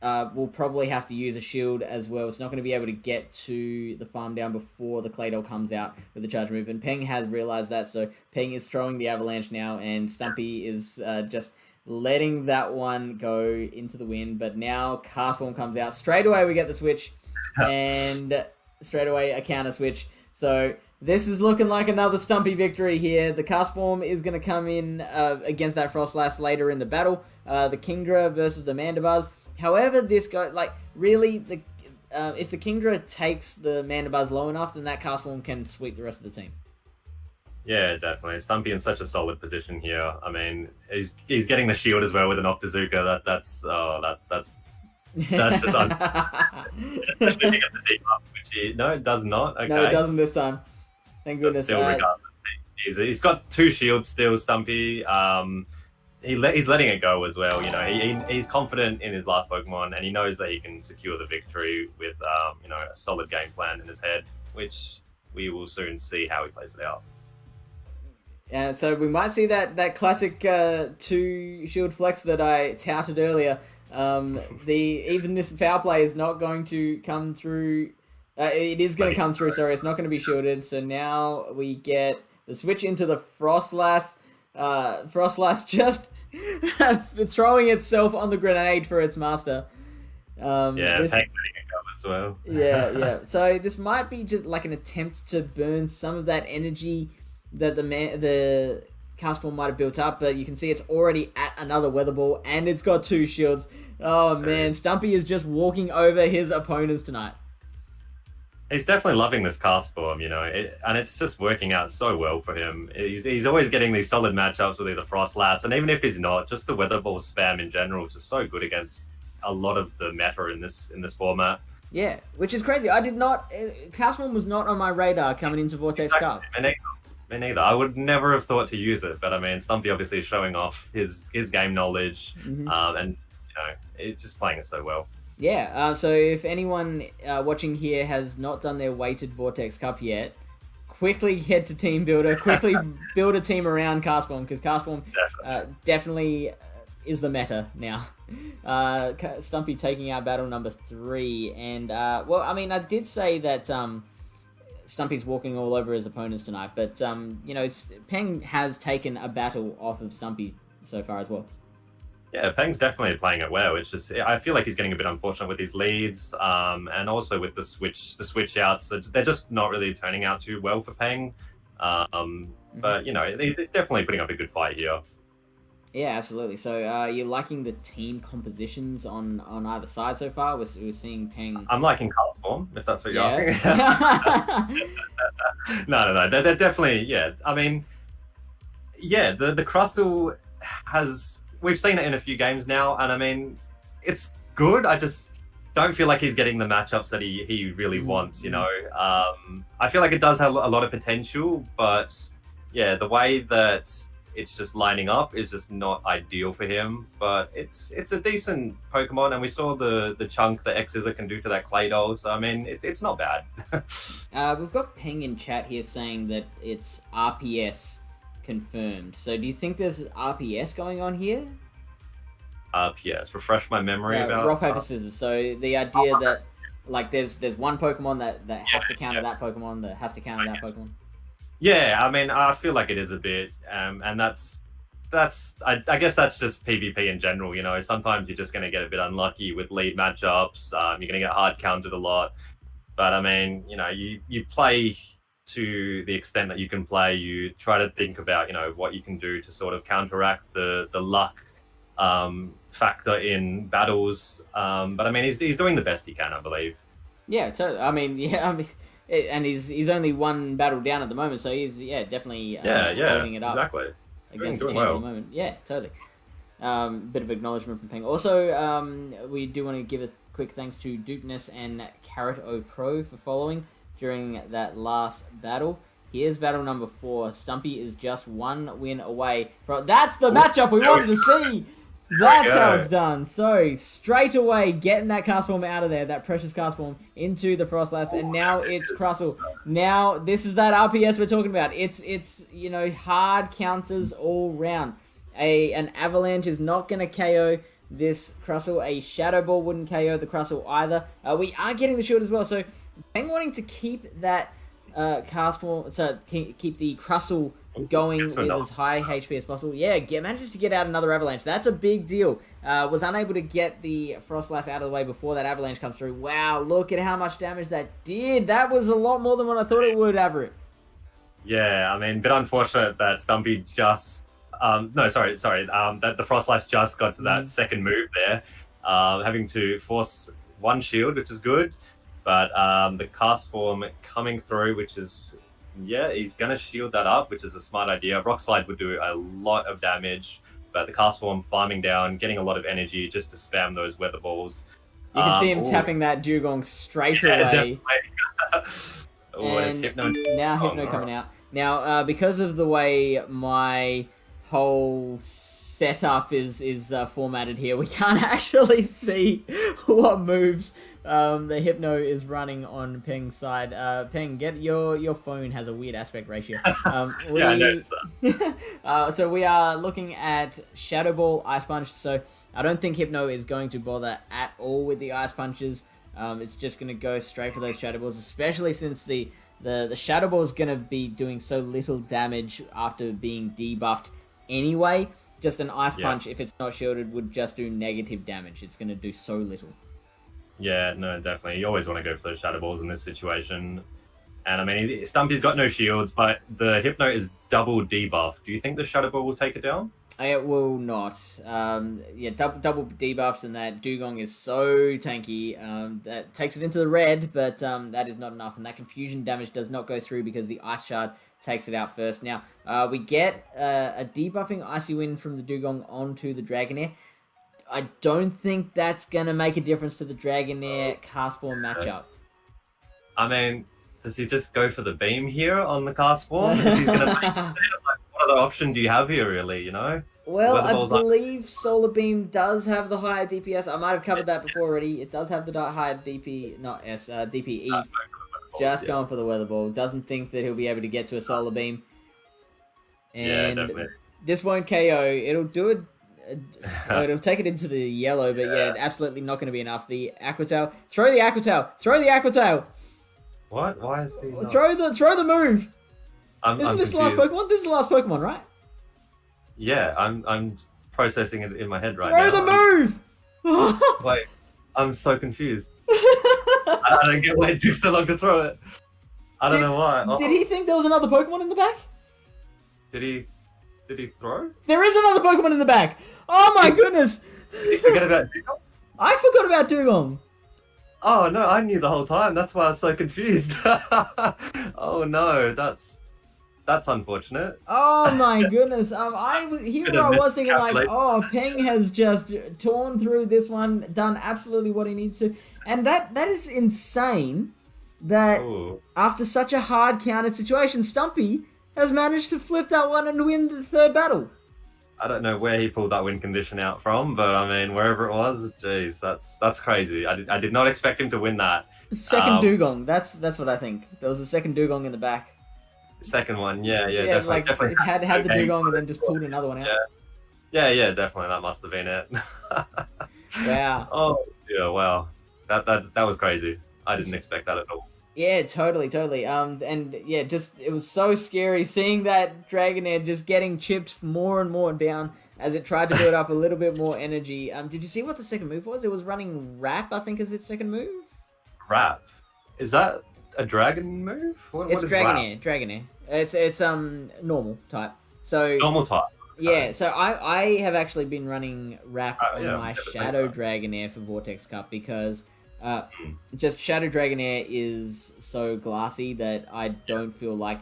will probably have to use a shield as well. It's not going to be able to get to the farm down before the Claydol comes out with the charge move. And Peng has realized that, so Peng is throwing the Avalanche now, and Stumpy is just letting that one go into the wind. But now Castform comes out. Straight away we get the switch, and straight away a counter switch. So this is looking like another Stumpy victory here. The Castform is going to come in against that Frostlass later in the battle. The Kingdra versus the Mandibuzz. However, this goes, really, if the Kingdra takes the Mandibuzz low enough, then that Castform can sweep the rest of the team. Yeah, definitely. Stumpy in such a solid position here. I mean, he's getting the shield as well with an Octazooka. That's just especially he gets the deep up, which it does not. Okay. No, it doesn't this time. Thank goodness. Still, regardless, he's got 2 shields still. Stumpy. He's letting it go as well. You know, he's confident in his last Pokemon, and he knows that he can secure the victory with a solid game plan in his head, which we will soon see how he plays it out. So we might see that classic 2 shield flex that I touted earlier. Even this foul play is not going to come through. It is going to come through. Sorry, it's not going to be shielded. So now we get the switch into the Frostlass. Frostlass just throwing itself on the grenade for its master. Peng letting it go as well. Yeah. So this might be just like an attempt to burn some of that energy that the cast form might have built up, but you can see it's already at another weather ball, and it's got 2 shields. Oh man, Stumpy is just walking over his opponents tonight. He's definitely loving this cast form, and it's just working out so well for him. He's always getting these solid matchups with either Frostlass, and even if he's not, just the weather ball spam in general is just so good against a lot of the meta in this format. Yeah, which is crazy. I did not. Cast form was not on my radar coming into Vortex Cup. Me neither. I would never have thought to use it, but I mean, Stumpy obviously is showing off his game knowledge, and he's just playing it so well. Yeah, so if anyone watching here has not done their weighted Vortex Cup yet, quickly head to Team Builder, quickly build a team around Castform, because Castform definitely is the meta now. Stumpy taking out battle number 3, and, well, I mean, I did say that Stumpy's walking all over his opponents tonight, but, Peng has taken a battle off of Stumpy so far as well. Yeah, Peng's definitely playing it well. It's just I feel like he's getting a bit unfortunate with his leads, and also with the switch outs. They're just not really turning out too well for Peng. But he's definitely putting up a good fight here. Yeah, absolutely. So, you're liking the team compositions on either side so far? We're seeing Peng. I'm liking cast form, if that's what you're asking. No. They're definitely, yeah. I mean, yeah, the Crustle has. We've seen it in a few games now, and I mean, it's good. I just don't feel like he's getting the matchups that he really wants, I feel like it does have a lot of potential, but yeah, the way that it's just lining up is just not ideal for him. But it's a decent Pokemon, and we saw the chunk that X-Scissor can do to that Claydol, so I mean, it's not bad. We've got Peng in chat here saying that it's RPS confirmed. So do you think there's RPS going on here? RPS. Refresh my memory about rock paper scissors. So the idea that like there's one Pokemon that has to counter that Pokemon that has to counter that Pokemon. Yeah, I mean, I feel like it is a bit, and that's I guess that's just PvP in general. Sometimes you're just going to get a bit unlucky with lead matchups. You're going to get hard countered a lot, but I mean, you play to the extent that you can play. You try to think about what you can do to sort of counteract the luck factor in battles, but I mean he's doing the best he can, I believe. Yeah, and he's only one battle down at the moment, so he's definitely holding it up exactly against the champ at the moment. Yeah, totally. Bit of acknowledgement from Peng. Also, we do want to give a quick thanks to Dukeness and Carrot O Pro for following during that last battle. Here's battle number 4. Stumpy is just 1 win away. That's the matchup we wanted to see! That's how it's done. So, straight away, getting that cast form out of there, that precious cast form, into the Frostlass, and now it's Crustle. Now, this is that RPS we're talking about. It's hard counters all round. An Avalanche is not going to KO this Crustle. A Shadow Ball wouldn't KO the Crustle either. We are getting the shield as well, so Peng wanting to keep that cast form, so keep the Crustle going with as high HP as possible. Yeah, manages to get out another Avalanche. That's a big deal. Was unable to get the Frostlass out of the way before that Avalanche comes through. Wow, look at how much damage that did. That was a lot more than what I thought it would, Avrip. Yeah, I mean, a bit unfortunate that Stumpy just... that the Frostlass just got to that second move there, having to force one shield, which is good, but the cast form coming through, which is... Yeah, he's going to shield that up, which is a smart idea. Rock Slide would do a lot of damage, but the cast form farming down, getting a lot of energy just to spam those weather balls. You can see him tapping that Dugong straight away. And now Hypno coming out. Now, because of the way my whole setup is formatted here, we can't actually see what moves the Hypno is running on Peng's side. Peng, your phone has a weird aspect ratio. I noticed that. So we are looking at Shadow Ball, Ice Punch. So I don't think Hypno is going to bother at all with the Ice Punches. It's just going to go straight for those Shadow Balls, especially since the Shadow Ball is going to be doing so little damage after being debuffed anyway. Just an Ice Punch, if it's not shielded, would just do negative damage. It's going to do so little. Yeah, no, definitely. You always want to go for those shadow balls in this situation. And I mean, Stumpy's got no shields, but the Hypno is double debuffed. Do you think the shadow ball will take it down? It will not. Yeah, double debuffs, and that Dugong is so tanky. That takes it into the red, but that is not enough. And that confusion damage does not go through because the Ice Shard takes it out first. Now, we get a debuffing Icy Wind from the Dugong onto the Dragonair. I don't think that's going to make a difference to the Dragonair cast form matchup. I mean, does he just go for the beam here on the cast form? If he's gonna make it, like, what other option do you have here, really? You know? Well, I believe Solar Beam does have the higher DPS. I might have covered that before already. It does have the higher DP, not S, DPE. Just going for the Weather Ball. Doesn't think that he'll be able to get to a Solar Beam. And this won't KO. It'll do it. It'll take it into the yellow, but yeah, absolutely not going to be enough. The Aqua Tail. Throw the Aqua Tail. Throw the Aqua Tail. What? Why is he not... Throw the move. Isn't this the last confused. Pokemon? This is the last Pokemon, right? Yeah, I'm processing it in my head right now. Throw the move! Wait, I'm so confused. I don't get why it took so long to throw it. I don't know why. Did he think there was another Pokemon in the back? Did he throw? There is another Pokemon in the back! Oh my goodness! Did he forget about Dugong? I forgot about Dugong. Oh no, I knew the whole time. That's why I was so confused. Oh no, that's unfortunate. Oh my goodness! I was thinking like, oh, Peng has just torn through this one, done absolutely what he needs to, and that is insane. That after such a hard countered situation, Stumpy has managed to flip that one and win the third battle. I don't know where he pulled that win condition out from, but I mean, wherever it was, jeez, that's crazy. I did not expect him to win that. Second Dugong. That's what I think. There was a second Dugong in the back. Second one, yeah, definitely. Like definitely had the Dugong and then just pulled another one out. Yeah, definitely. That must have been it. Wow. Oh, yeah, wow. That was crazy. I didn't expect that at all. Yeah, totally. And yeah, just it was so scary seeing that Dragonair just getting chipped more and more down as it tried to build up a little bit more energy. Did you see what the second move was? It was running Wrap, I think, is its second move. Wrap? Is that a dragon move? What It's is Dragonair. Wrap? Dragonair. It's normal type. So Normal type. yeah, so I have actually been running Wrap on my never seen Shadow that. Dragonair for Vortex Cup because just Shadow Dragonair is so glassy that I don't feel like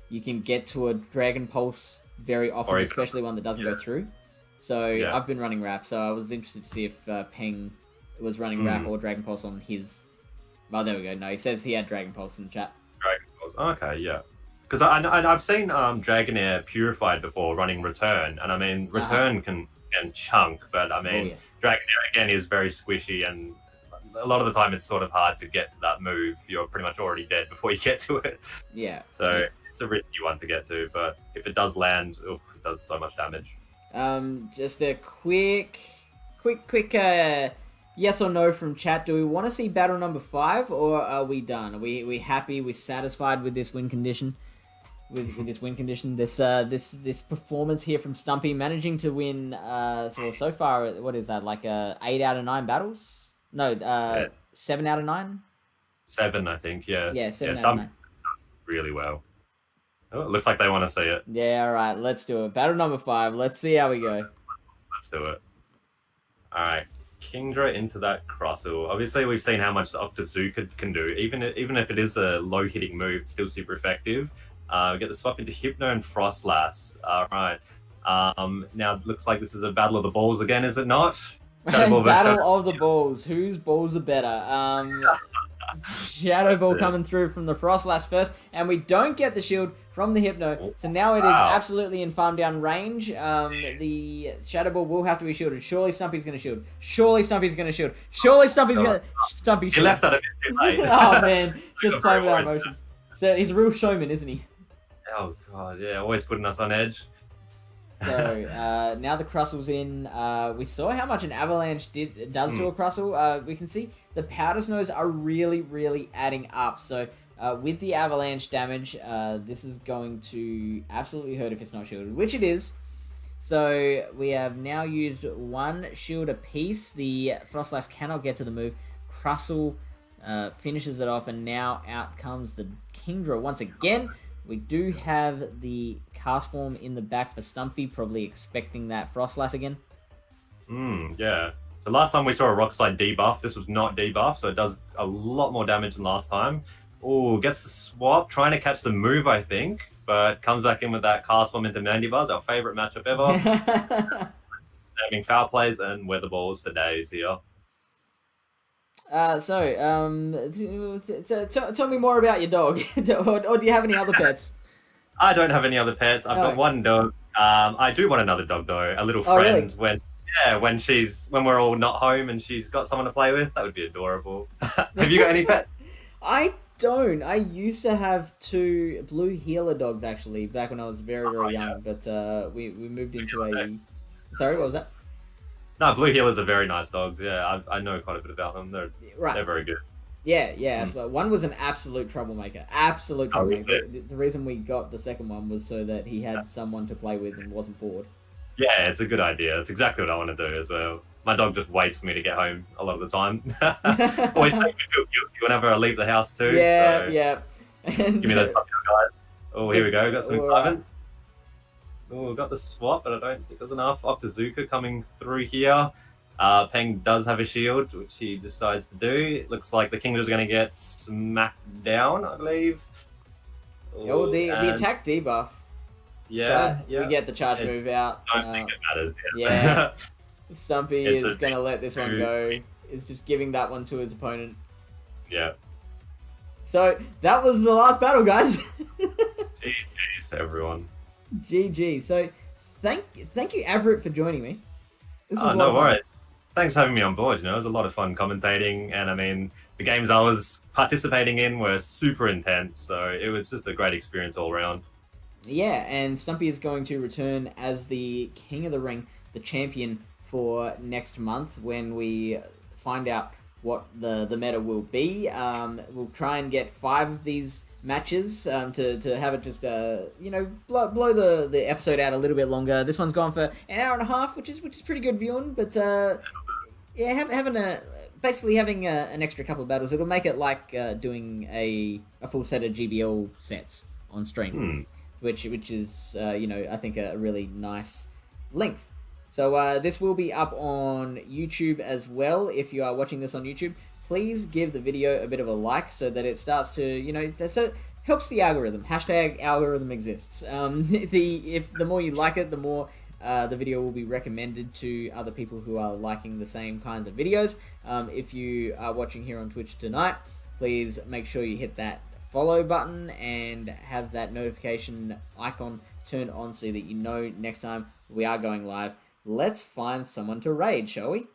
you can get to a Dragon Pulse very often, especially one that doesn't go through. So I've been running Wrap, so I was interested to see if Peng was running Wrap or Dragon Pulse on his. Oh, there we go. No, he says he had Dragon Pulse in the chat. Dragon Pulse. Okay, yeah. Because I've seen Dragonair Purified before running Return, and I mean, Return can chunk, but I mean, Dragonair again is very squishy, and a lot of the time it's sort of hard to get to that move. You're pretty much already dead before you get to it. Yeah. So it's a risky one to get to, but if it does land, it does so much damage. Just a quick yes or no from chat. Do we want to see battle number 5, or are we done? Are we happy? We satisfied with this win condition? With this win condition, this performance here from Stumpy, managing to win. So far, what is that? Like 8 out of 9 battles? No, 7 out of 9. 7, I think. Yeah. Yeah, 7 out of 9. Really well. Oh, it looks like they want to see it. Yeah, all right, let's do it. Battle number 5. Let's see how we go. Let's do it. All right. Kingdra into that Crustle. Obviously, we've seen how much the Octazoo can do. Even if it is a low-hitting move, it's still super effective. We get the swap into Hypno and Frostlass. All right. Now, it looks like this is a battle of the balls again, is it not? Battle of the balls. Whose balls are better? Shadow Ball coming through from the Frostlass first, and we don't get the shield from the Hypno, so now it is absolutely in farm down range. The Shadow Ball will have to be shielded. Surely Stumpy's going to shield. Surely Stumpy's going to shield. Surely Stumpy's going to... Stumpy shield. He left that a bit too late. Oh, man. Just playing with our emotions. So he's a real showman, isn't he? Oh, God, yeah. Always putting us on edge. So now the Crustle's in. We saw how much an Avalanche does to a Crustle. We can see the Powder Snows are really, really adding up. So with the Avalanche damage, this is going to absolutely hurt if it's not shielded, which it is. So we have now used 1 shield apiece. The Frostlass cannot get to the move. Trussell finishes it off, and now out comes the Kingdra once again. We do have the cast form in the back for Stumpy, probably expecting that Frostlass again. Yeah. So last time we saw a Rock Slide debuff. This was not debuff, so it does a lot more damage than last time. Oh, gets the swap, trying to catch the move, I think, but comes back in with that cast form into Mandibuzz, our favourite matchup ever. Having foul plays and weather balls for days here. Tell me more about your dog, or do you have any other pets? I don't have any other pets. I've got one dog. I do want another dog though, a little friend. Really? When we're all not home and she's got someone to play with, that would be adorable. Have you got any pets? I don't. I used to have 2 blue healer dogs actually back when I was very young, but we moved into a. Sorry, what was that? No, blue healers are very nice dogs. Yeah, I know quite a bit about them. They're very good. Yeah, absolutely. One was an absolute troublemaker. Absolute troublemaker. The reason we got the second one was so that he had someone to play with and wasn't bored. Yeah, it's a good idea. It's exactly what I want to do as well. My dog just waits for me to get home a lot of the time. Always make me feel guilty whenever I leave the house too. Yeah. And, give me those puppy guys. Oh, here we go. Got some excitement. Oh, got the swap, but I don't think there's enough. Octazooka coming through here. Peng does have a shield, which he decides to do. It looks like the Kingdom's going to get smacked down, I believe. The attack debuff. Yeah. We get the charge move out. I don't think it matters yet. Yeah. Stumpy is going to let this one go. Is just giving that one to his opponent. Yeah. So, that was the last battle, guys. GG's, everyone. GG. So, thank you, Avrip, for joining me. This was no worries. Thanks for having me on board. It was a lot of fun commentating, and I mean, the games I was participating in were super intense, so it was just a great experience all around. Yeah, and Stumpy is going to return as the King of the Ring, the champion for next month when we find out what the meta will be. We'll try and get 5 of these matches to have it just blow the episode out a little bit longer. This one's gone for an hour and a half, which is pretty good viewing, but having an extra couple of battles, it'll make it like doing a full set of GBL sets on stream, which is I think a really nice length. So this will be up on YouTube as well. If you are watching this on YouTube, please give the video a bit of a like so that it starts to, so it helps the algorithm. Hashtag algorithm exists. If the more you like it, the more the video will be recommended to other people who are liking the same kinds of videos. If you are watching here on Twitch tonight, please make sure you hit that follow button and have that notification icon turned on so that you know next time we are going live. Let's find someone to raid, shall we?